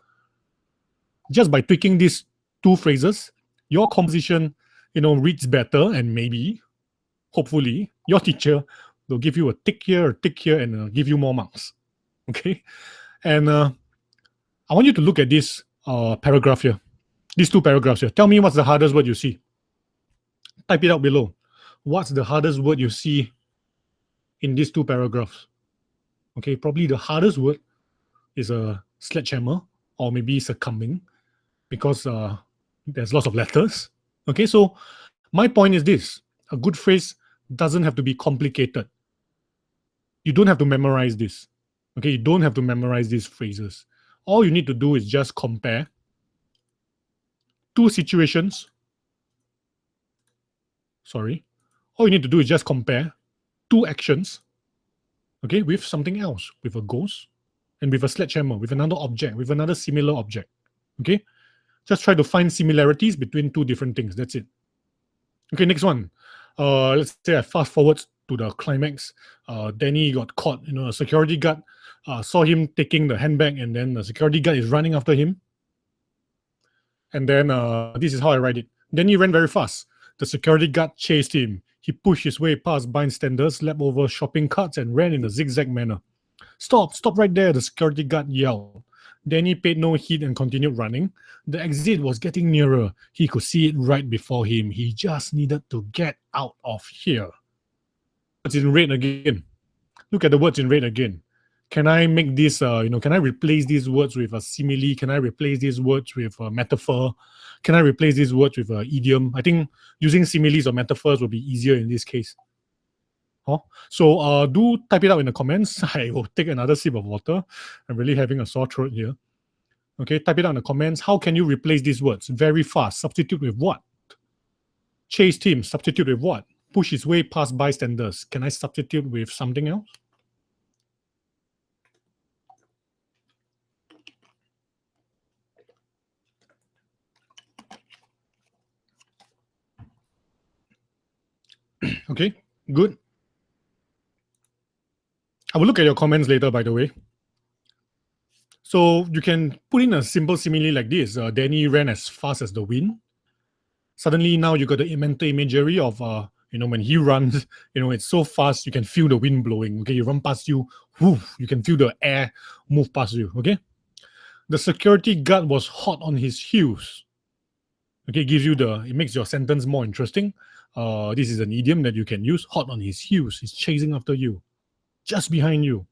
Speaker 1: just by tweaking these two phrases, your composition, reads better, and maybe, hopefully, your teacher will give you a tick here, and give you more marks. Okay, and I want you to look at this paragraph here. These two paragraphs here. Tell me what's the hardest word you see. Type it out below. What's the hardest word you see in these two paragraphs? Okay, probably the hardest word is a sledgehammer or maybe succumbing because there's lots of letters. Okay, so my point is this. A good phrase doesn't have to be complicated. You don't have to memorize this. Okay, you don't have to memorize these phrases. All you need to do is just compare two situations. Sorry. All you need to do is just compare two actions, okay, with something else, with a ghost and with a sledgehammer, with another object, with another similar object. Okay? Just try to find similarities between two different things. That's it. Okay, next one. Let's say I fast forward to the climax. Danny got caught. A security guard saw him taking the handbag, and then the security guard is running after him. And then this is how I write it. Danny ran very fast. The security guard chased him. He pushed his way past bystanders, leapt over shopping carts, and ran in a zigzag manner. Stop right there, the security guard yelled. Danny paid no heed and continued running. The exit was getting nearer. He could see it right before him. He just needed to get out of here. It's in red again. Look at the words in red again. Can I make this, can I replace these words with a simile? Can I replace these words with a metaphor? Can I replace these words with an idiom? I think using similes or metaphors will be easier in this case. So do type it out in the comments. I will take another sip of water. I'm really having a sore throat here. Okay, type it out in the comments. How can you replace these words? Very fast. Substitute with what? Chased him. Substitute with what? Push his way past bystanders. Can I substitute with something else? Okay, good. I will look at your comments later, by the way. So you can put in a simple simile like this. Danny ran as fast as the wind. Suddenly now you got the mental imagery of, when he runs, it's so fast, you can feel the wind blowing. Okay, you run past you, woof, you can feel the air move past you. Okay. The security guard was hot on his heels. Okay, it makes your sentence more interesting. This is an idiom that you can use. Hot on his heels. He's chasing after you, just behind you.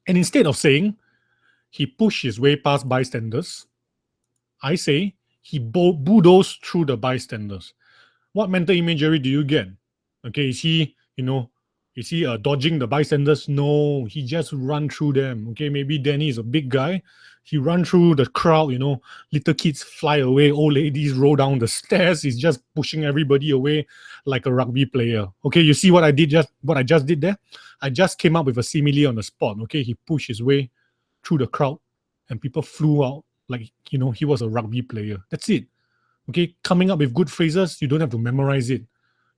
Speaker 1: And instead of saying he pushed his way past bystanders, I say he bulldozed through the bystanders. What mental imagery do you get? Okay, is he dodging the bystanders? No, he just run through them. Okay, maybe Danny is a big guy. He run through the crowd, little kids fly away, old ladies roll down the stairs. He's just pushing everybody away like a rugby player. Okay, you see what I just did there? I just came up with a simile on the spot. Okay, he pushed his way through the crowd and people flew out like, he was a rugby player. That's it. Okay, coming up with good phrases, you don't have to memorize it.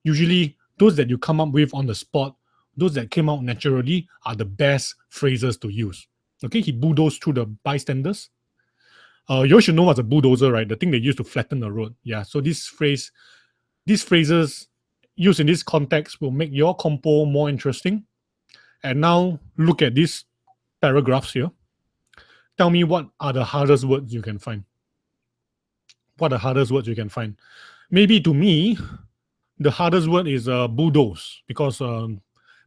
Speaker 1: Usually, those that you come up with on the spot those that came out naturally are the best phrases to use. Okay, he bulldozed through the bystanders. You all should know what's a bulldozer, right? The thing they use to flatten the road. Yeah, so these phrases used in this context will make your compo more interesting. And now look at these paragraphs here. Tell me what are the hardest words you can find. What are the hardest words you can find? Maybe to me, the hardest word is bulldoze, because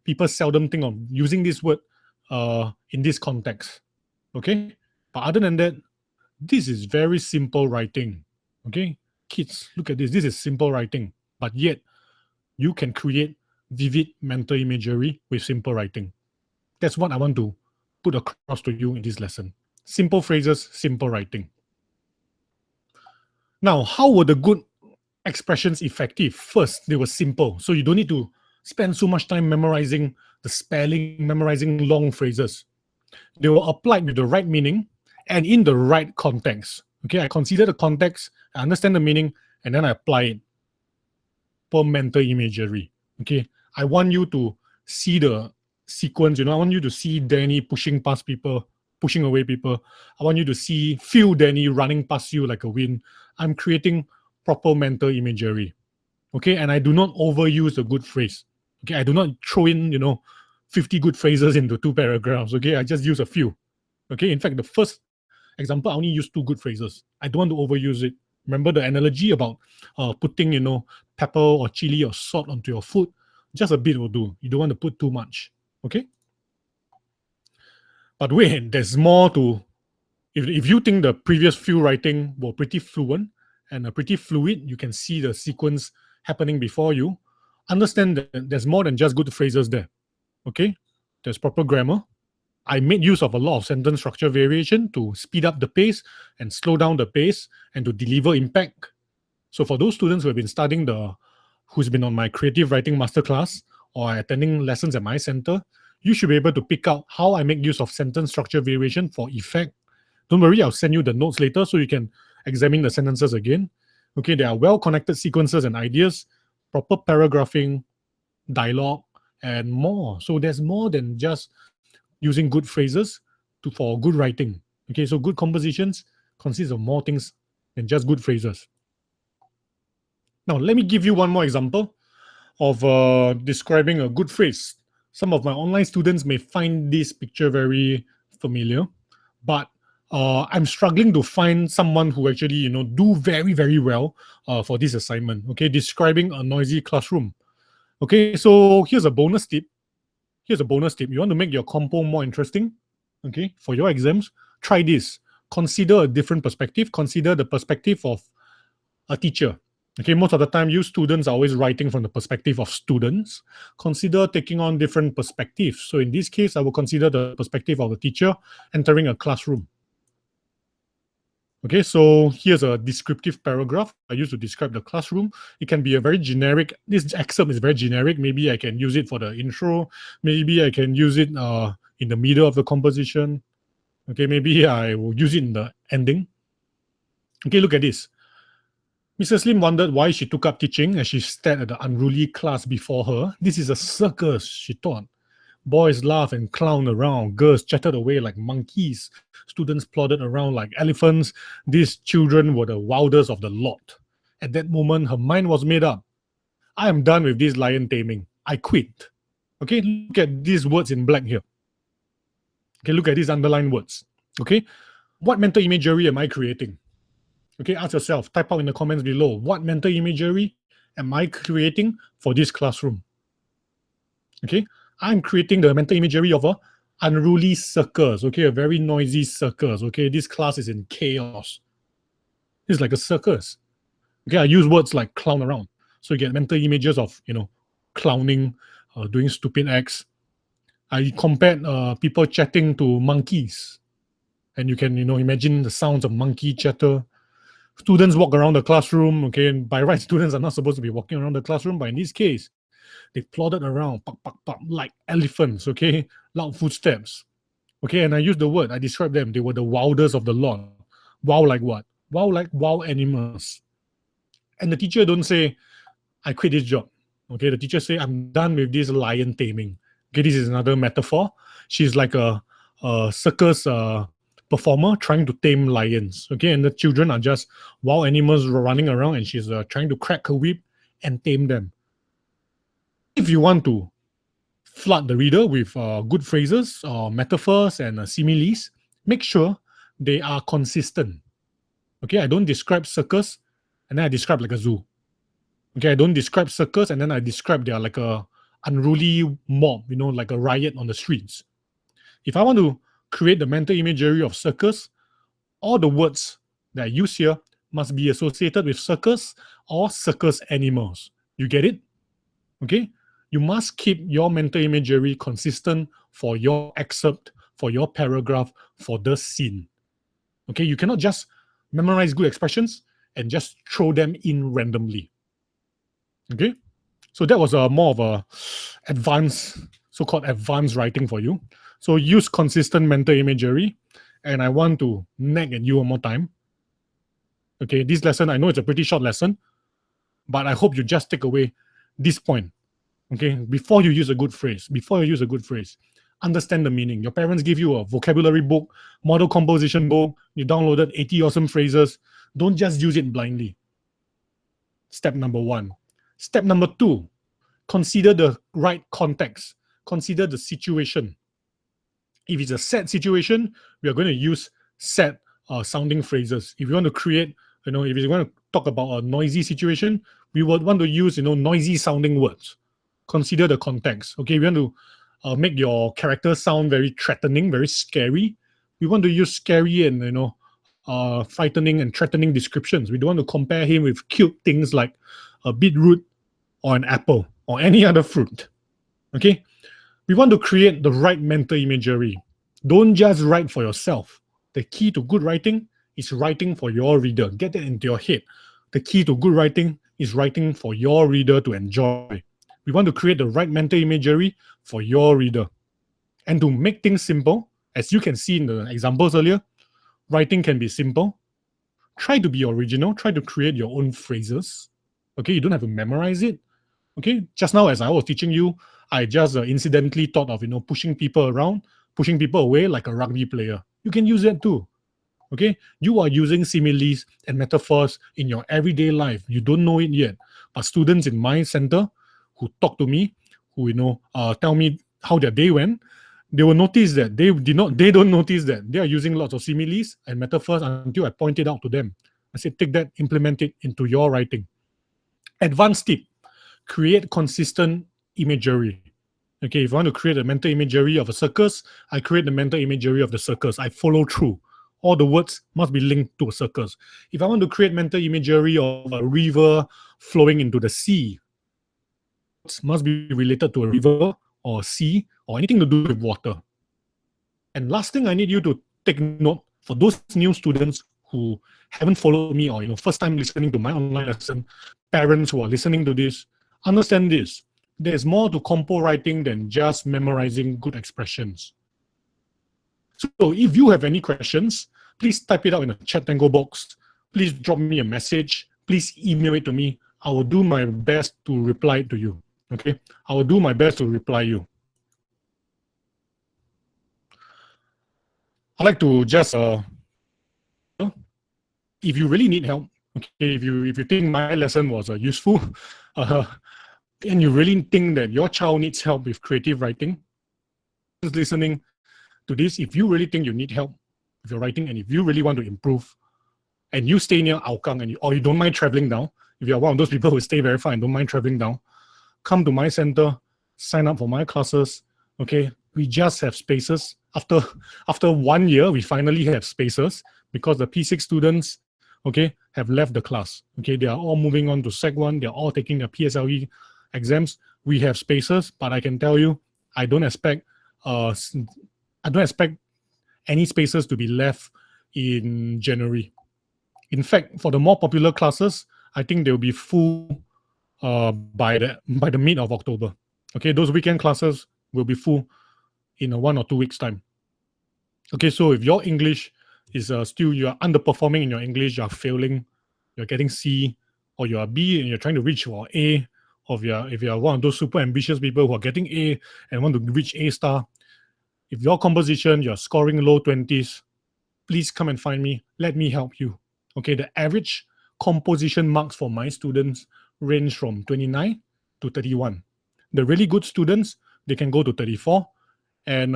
Speaker 1: people seldom think of using this word in this context. Okay, but other than that, this is very simple writing. Okay, kids, look at this. This is simple writing, but yet you can create vivid mental imagery with simple writing. That's what I want to put across to you in this lesson. Simple phrases, simple writing. Now, how were the good expressions effective? First, they were simple, so you don't need to spend so much time memorizing the spelling, memorizing long phrases. They were applied with the right meaning and in the right context. Okay, I consider the context, I understand the meaning, and then I apply it per mental imagery. Okay, I want you to see the sequence. I want you to see Danny pushing past people, pushing away people. I want you to feel Danny running past you like a wind. I'm creating proper mental imagery. Okay, and I do not overuse a good phrase. Okay, I do not throw in 50 good phrases into 2 paragraphs. Okay, I just use a few. Okay, in fact, the first example, I only use 2 good phrases. I don't want to overuse it. Remember the analogy about putting pepper or chili or salt onto your food? Just a bit will do. You don't want to put too much. Okay, but wait, there's more to. If you think the previous few writing were pretty fluent and pretty fluid, you can see the sequence happening before you. Understand that there's more than just good phrases there. Okay, there's proper grammar. I made use of a lot of sentence structure variation to speed up the pace and slow down the pace and to deliver impact. So for those students who have been studying who's been on my creative writing masterclass or attending lessons at my center, you should be able to pick out how I make use of sentence structure variation for effect. Don't worry, I'll send you the notes later so you can examine the sentences again. Okay, there are well-connected sequences and ideas, proper paragraphing, dialogue, and more. So there's more than just using good phrases for good writing. Okay, so good compositions consist of more things than just good phrases. Now, let me give you one more example of describing a good phrase. Some of my online students may find this picture very familiar, but I'm struggling to find someone who actually, do very, very well for this assignment. Okay, describing a noisy classroom. Okay, so here's a bonus tip. You want to make your compo more interesting, okay, for your exams, try this. Consider a different perspective. Consider the perspective of a teacher. Okay, most of the time, you students are always writing from the perspective of students. Consider taking on different perspectives. So in this case, I will consider the perspective of a teacher entering a classroom. Okay, so here's a descriptive paragraph I use to describe the classroom. It can be a very generic, this excerpt is very generic. Maybe I can use it for the intro. Maybe I can use it in the middle of the composition. Okay, maybe I will use it in the ending. Okay, look at this. Mrs. Lim wondered why she took up teaching as she stared at the unruly class before her. This is a circus, she thought. Boys laughed and clowned around. Girls chattered away like monkeys. Students plodded around like elephants. These children were the wildest of the lot. At that moment, her mind was made up. I am done with this lion taming. I quit. Okay, look at these words in black here. Okay, look at these underlined words. Okay, what mental imagery am I creating? Okay, ask yourself, type out in the comments below, what mental imagery am I creating for this classroom? Okay, I'm creating the mental imagery of a unruly circus, okay, a very noisy circus, okay, this class is in chaos. It's like a circus. Okay, I use words like clown around. So you get mental images of, clowning, doing stupid acts. I compared people chatting to monkeys. And you can, imagine the sounds of monkey chatter. Students walk around the classroom, okay, and by right, students are not supposed to be walking around the classroom, but in this case, they plodded around, pop, pop, pop, like elephants, okay, loud footsteps. Okay, and I use the word, I describe them, they were the wildest of the lot. Wow like what? Wow like wild animals. And the teacher don't say, I quit this job. Okay, the teacher say, I'm done with this lion taming. Okay, this is another metaphor. She's like a circus performer trying to tame lions. Okay, and the children are just wild animals running around, and she's trying to crack her whip and tame them. If you want to flood the reader with good phrases or metaphors and similes, make sure they are consistent. Okay, I don't describe circus and then I describe like a zoo. Okay, I don't describe circus and then I describe they're like a unruly mob, like a riot on the streets. If I want to create the mental imagery of circus, all the words that I use here must be associated with circus or circus animals. You get it? Okay? You must keep your mental imagery consistent for your excerpt, for your paragraph, for the scene. Okay? You cannot just memorize good expressions and just throw them in randomly. Okay? So that was more of a advanced, so-called advanced writing for you. So use consistent mental imagery. And I want to nag at you one more time. Okay, this lesson, I know it's a pretty short lesson, but I hope you just take away this point. Okay, before you use a good phrase, understand the meaning. Your parents give you a vocabulary book, model composition book, you downloaded 80 awesome phrases. Don't just use it blindly. Step number 1. Step number 2, consider the right context. Consider the situation. If it's a sad situation, we are going to use sad sounding phrases. If you want to create, if you want to talk about a noisy situation, we would want to use, noisy sounding words. Consider the context. Okay, we want to make your character sound very threatening, very scary. We want to use scary and, frightening and threatening descriptions. We don't want to compare him with cute things like a beetroot or an apple or any other fruit. Okay? We want to create the right mental imagery. Don't just write for yourself. The key to good writing is writing for your reader. Get that into your head. The key to good writing is writing for your reader to enjoy. We want to create the right mental imagery for your reader. And to make things simple, as you can see in the examples earlier, writing can be simple. Try to be original. Try to create your own phrases. Okay, you don't have to memorize it. Okay, just now as I was teaching you, I just incidentally thought of, pushing people around, pushing people away like a rugby player. You can use that too. Okay, you are using similes and metaphors in your everyday life. You don't know it yet, but students in my center who talk to me, who tell me how their day went, they will notice that they don't notice that they are using lots of similes and metaphors until I point it out to them. I said, take that, implement it into your writing. Advanced tip: create consistent imagery. Okay, if I want to create a mental imagery of a circus, I create the mental imagery of the circus. I follow through. All the words must be linked to a circus. If I want to create mental imagery of a river flowing into the sea, it must be related to a river or a sea or anything to do with water. And last thing I need you to take note, for those new students who haven't followed me or first time listening to my online lesson, parents who are listening to this, understand this. There's more to compo writing than just memorizing good expressions. So if you have any questions, please type it out in the chat tango box. Please drop me a message. Please email it to me. I will do my best to reply to you. Okay? I will do my best to reply you. I'd like to just, if you really need help, okay, if you think my lesson was useful, and you really think that your child needs help with creative writing, just listening to this, if you really think you need help with your writing and if you really want to improve, and you stay near Hougang or you don't mind traveling down, if you're one of those people who stay very far and don't mind traveling down, come to my center, sign up for my classes. Okay, we just have spaces. After 1 year, we finally have spaces because the P6 students, okay, have left the class. Okay, they are all moving on to Sec 1. They're all taking their PSLE exams. We have spaces, but I can tell you, I don't expect any spaces to be left in January. In fact, for the more popular classes, I think they'll be full by the mid of October. Okay, those weekend classes will be full in 1 or 2 weeks' time. Okay, so if your English is still, you are underperforming in your English, you are failing, you're getting C, or you are B and you're trying to reach for A, or if you are one of those super ambitious people who are getting A and want to reach A star, if your composition, you're scoring low 20s, please come and find me. Let me help you. Okay, the average composition marks for my students range from 29 to 31. The really good students, they can go to 34. And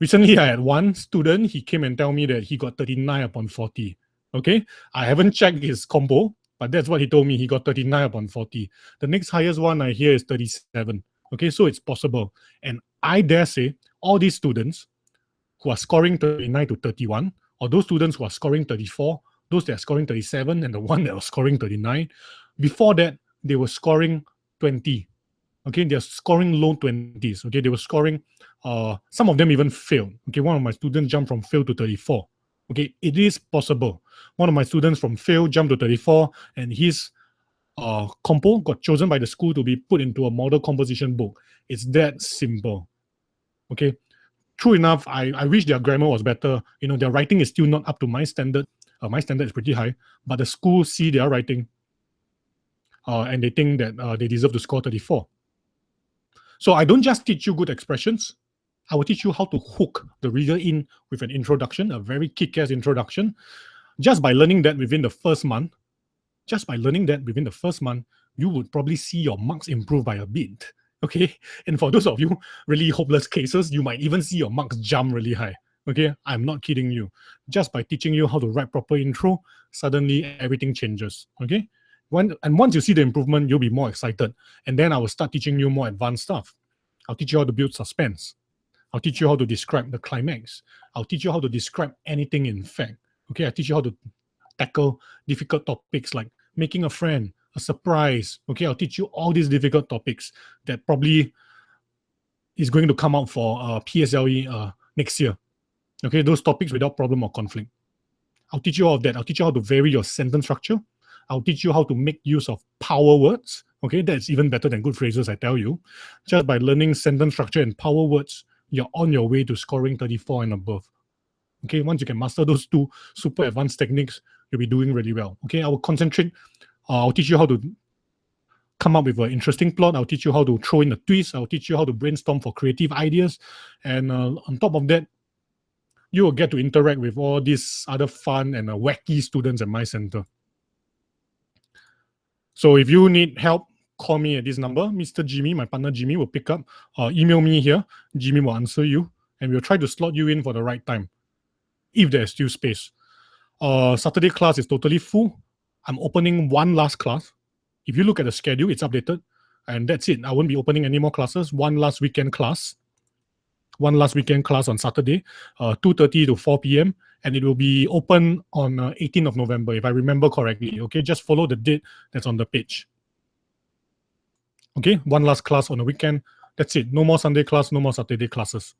Speaker 1: recently I had one student, he came and tell me that he got 39 upon 40. Okay, I haven't checked his compo, but that's what he told me. He got 39 upon 40. The next highest one I hear is 37. Okay, so it's possible. And I dare say all these students who are scoring 39 to 31, or those students who are scoring 34, those that are scoring 37, and the one that was scoring 39, before that, they were scoring 20. Okay, they're scoring low 20s. Okay, they were scoring, some of them even failed. Okay, one of my students jumped from fail to 34. Okay, it is possible. One of my students from fail jumped to 34, and his compo got chosen by the school to be put into a model composition book. It's that simple. Okay, true enough, I wish their grammar was better. You know, their writing is still not up to my standard. My standard is pretty high, but the school see their writing and they think that they deserve to score 34. So I don't just teach you good expressions. I will teach you how to hook the reader in with an introduction, a very kick-ass introduction. Just by learning that within the first month, you would probably see your marks improve by a bit. Okay, and for those of you really hopeless cases, you might even see your marks jump really high. Okay, I'm not kidding you. Just by teaching you how to write proper intro, suddenly everything changes. Okay, once you see the improvement, you'll be more excited. And then I will start teaching you more advanced stuff. I'll teach you how to build suspense. I'll teach you how to describe the climax. I'll teach you how to describe anything in fact. Okay, I'll teach you how to tackle difficult topics like making a friend, a surprise. Okay, I'll teach you all these difficult topics that probably is going to come out for PSLE next year. Okay, those topics without problem or conflict. I'll teach you all of that. I'll teach you how to vary your sentence structure. I'll teach you how to make use of power words. Okay, that's even better than good phrases, I tell you. Just by learning sentence structure and power words, you're on your way to scoring 34 and above. Okay, once you can master those two super advanced techniques, you'll be doing really well. Okay, I will concentrate. I'll teach you how to come up with an interesting plot. I'll teach you how to throw in a twist. I'll teach you how to brainstorm for creative ideas. And on top of that, you will get to interact with all these other fun and wacky students at my center. So if you need help, call me at this number. Mr. Jimmy, my partner Jimmy, will pick up. Email me here. Jimmy will answer you. And we'll try to slot you in for the right time, if there's still space. Saturday class is totally full. I'm opening one last class. If you look at the schedule, it's updated. And that's it. I won't be opening any more classes. One last weekend class on Saturday, 2:30 to 4 p.m. And it will be open on 18th of November, if I remember correctly. Okay, just follow the date that's on the page. Okay, one last class on the weekend. That's it. No more Sunday class, no more Saturday classes.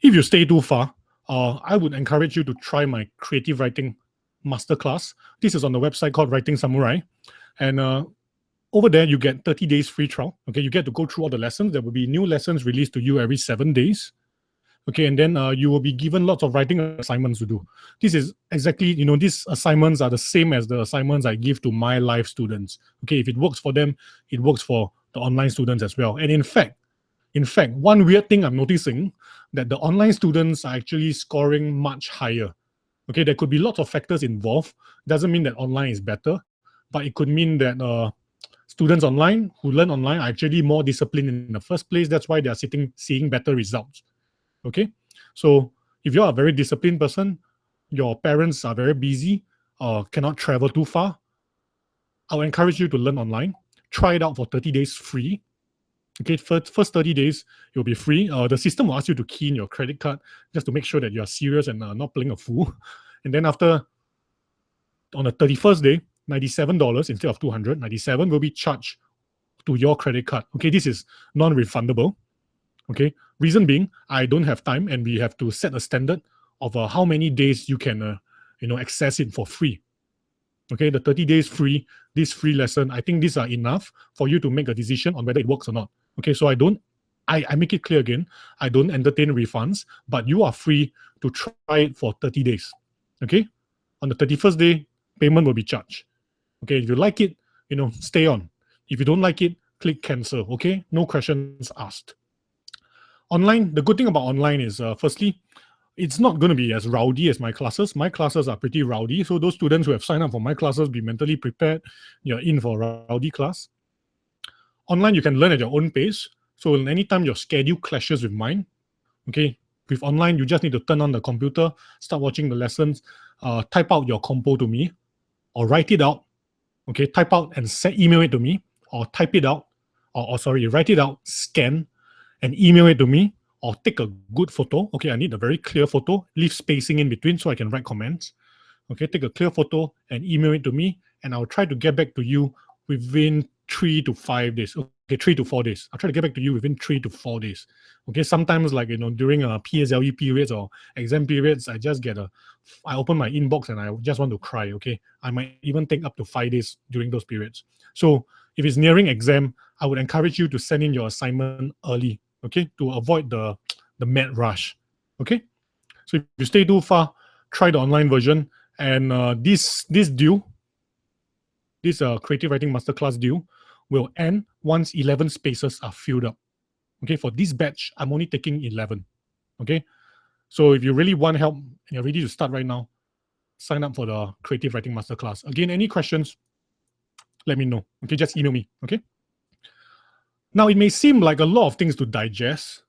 Speaker 1: If you stay too far, I would encourage you to try my creative writing masterclass. This is on the website called Writing Samurai. And over there, you get 30 days free trial. Okay, you get to go through all the lessons. There will be new lessons released to you every 7 days. Okay, and then you will be given lots of writing assignments to do. This is exactly, these assignments are the same as the assignments I give to my live students. Okay, if it works for them, it works for the online students as well. And in fact, one weird thing I'm noticing, that the online students are actually scoring much higher. Okay, there could be lots of factors involved. Doesn't mean that online is better, but it could mean that students online who learn online are actually more disciplined in the first place. That's why they are seeing better results. Okay, so if you're a very disciplined person, your parents are very busy or cannot travel too far, I'll encourage you to learn online. Try it out for 30 days free. Okay, first 30 days, you'll be free. The system will ask you to key in your credit card just to make sure that you're serious and not playing a fool. And then on the 31st day, $97 instead of $200, $97 will be charged to your credit card. Okay, this is non-refundable. Okay, reason being, I don't have time and we have to set a standard of how many days you can access it for free. Okay, the 30 days free, this free lesson, I think these are enough for you to make a decision on whether it works or not. Okay, so I make it clear again, I don't entertain refunds, but you are free to try it for 30 days. Okay, on the 31st day, payment will be charged. Okay, if you like it, stay on. If you don't like it, click cancel, okay? No questions asked. Online, the good thing about online is, firstly, it's not going to be as rowdy as my classes. My classes are pretty rowdy. So those students who have signed up for my classes, be mentally prepared. You're in for a rowdy class. Online, you can learn at your own pace. So anytime your schedule clashes with mine, okay, with online, you just need to turn on the computer, start watching the lessons, type out your compo to me, or write it out. Okay, type out and email it to me, or type it out, or sorry, write it out, scan, and email it to me, or take a good photo. Okay, I need a very clear photo, leave spacing in between so I can write comments. Okay, take a clear photo and email it to me, and I'll try to get back to you within 3 to 5 days. Okay, 3 to 4 days. I'll try to get back to you within 3 to 4 days. Okay, sometimes like, during PSLE periods or exam periods, I just I open my inbox and I just want to cry, okay? I might even take up to 5 days during those periods. So if it's nearing exam, I would encourage you to send in your assignment early, okay? To avoid the mad rush, okay? So if you stay too far, try the online version. And this due, this creative writing masterclass due, will end once 11 spaces are filled up. Okay, for this batch, I'm only taking 11. Okay, so if you really want help and you're ready to start right now, sign up for the creative writing masterclass. Again, any questions, let me know. Okay, just email me. Okay. Now, it may seem like a lot of things to digest,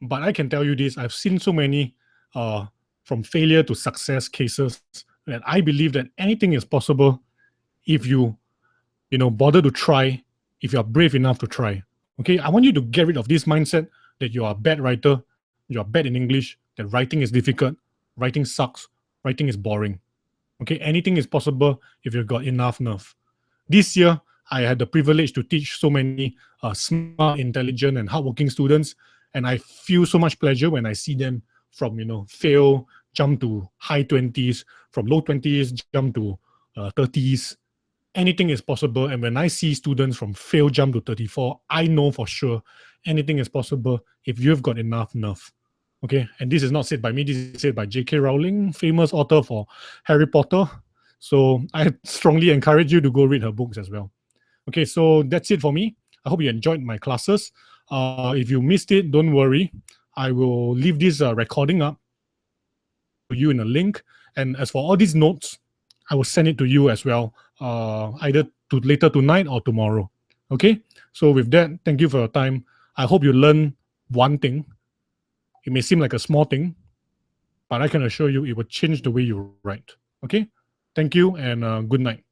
Speaker 1: but I can tell you this: I've seen so many from failure to success cases that I believe that anything is possible if you bother to try, if you're brave enough to try. Okay, I want you to get rid of this mindset that you are a bad writer, you're bad in English, that writing is difficult, writing sucks, writing is boring. Okay, anything is possible if you've got enough nerve. This year, I had the privilege to teach so many smart, intelligent, and hardworking students, and I feel so much pleasure when I see them from fail, jump to high 20s, from low 20s, jump to 30s. Anything is possible. And when I see students from fail jump to 34, I know for sure anything is possible if you've got enough nerve. Okay, and this is not said by me, this is said by J.K. Rowling, famous author for Harry Potter. So I strongly encourage you to go read her books as well. Okay, so that's it for me. I hope you enjoyed my classes. If you missed it, don't worry. I will leave this recording up to you in a link. And as for all these notes, I will send it to you as well, either later tonight or tomorrow. Okay? So with that, thank you for your time. I hope you learn one thing. It may seem like a small thing, but I can assure you it will change the way you write. Okay? Thank you and good night.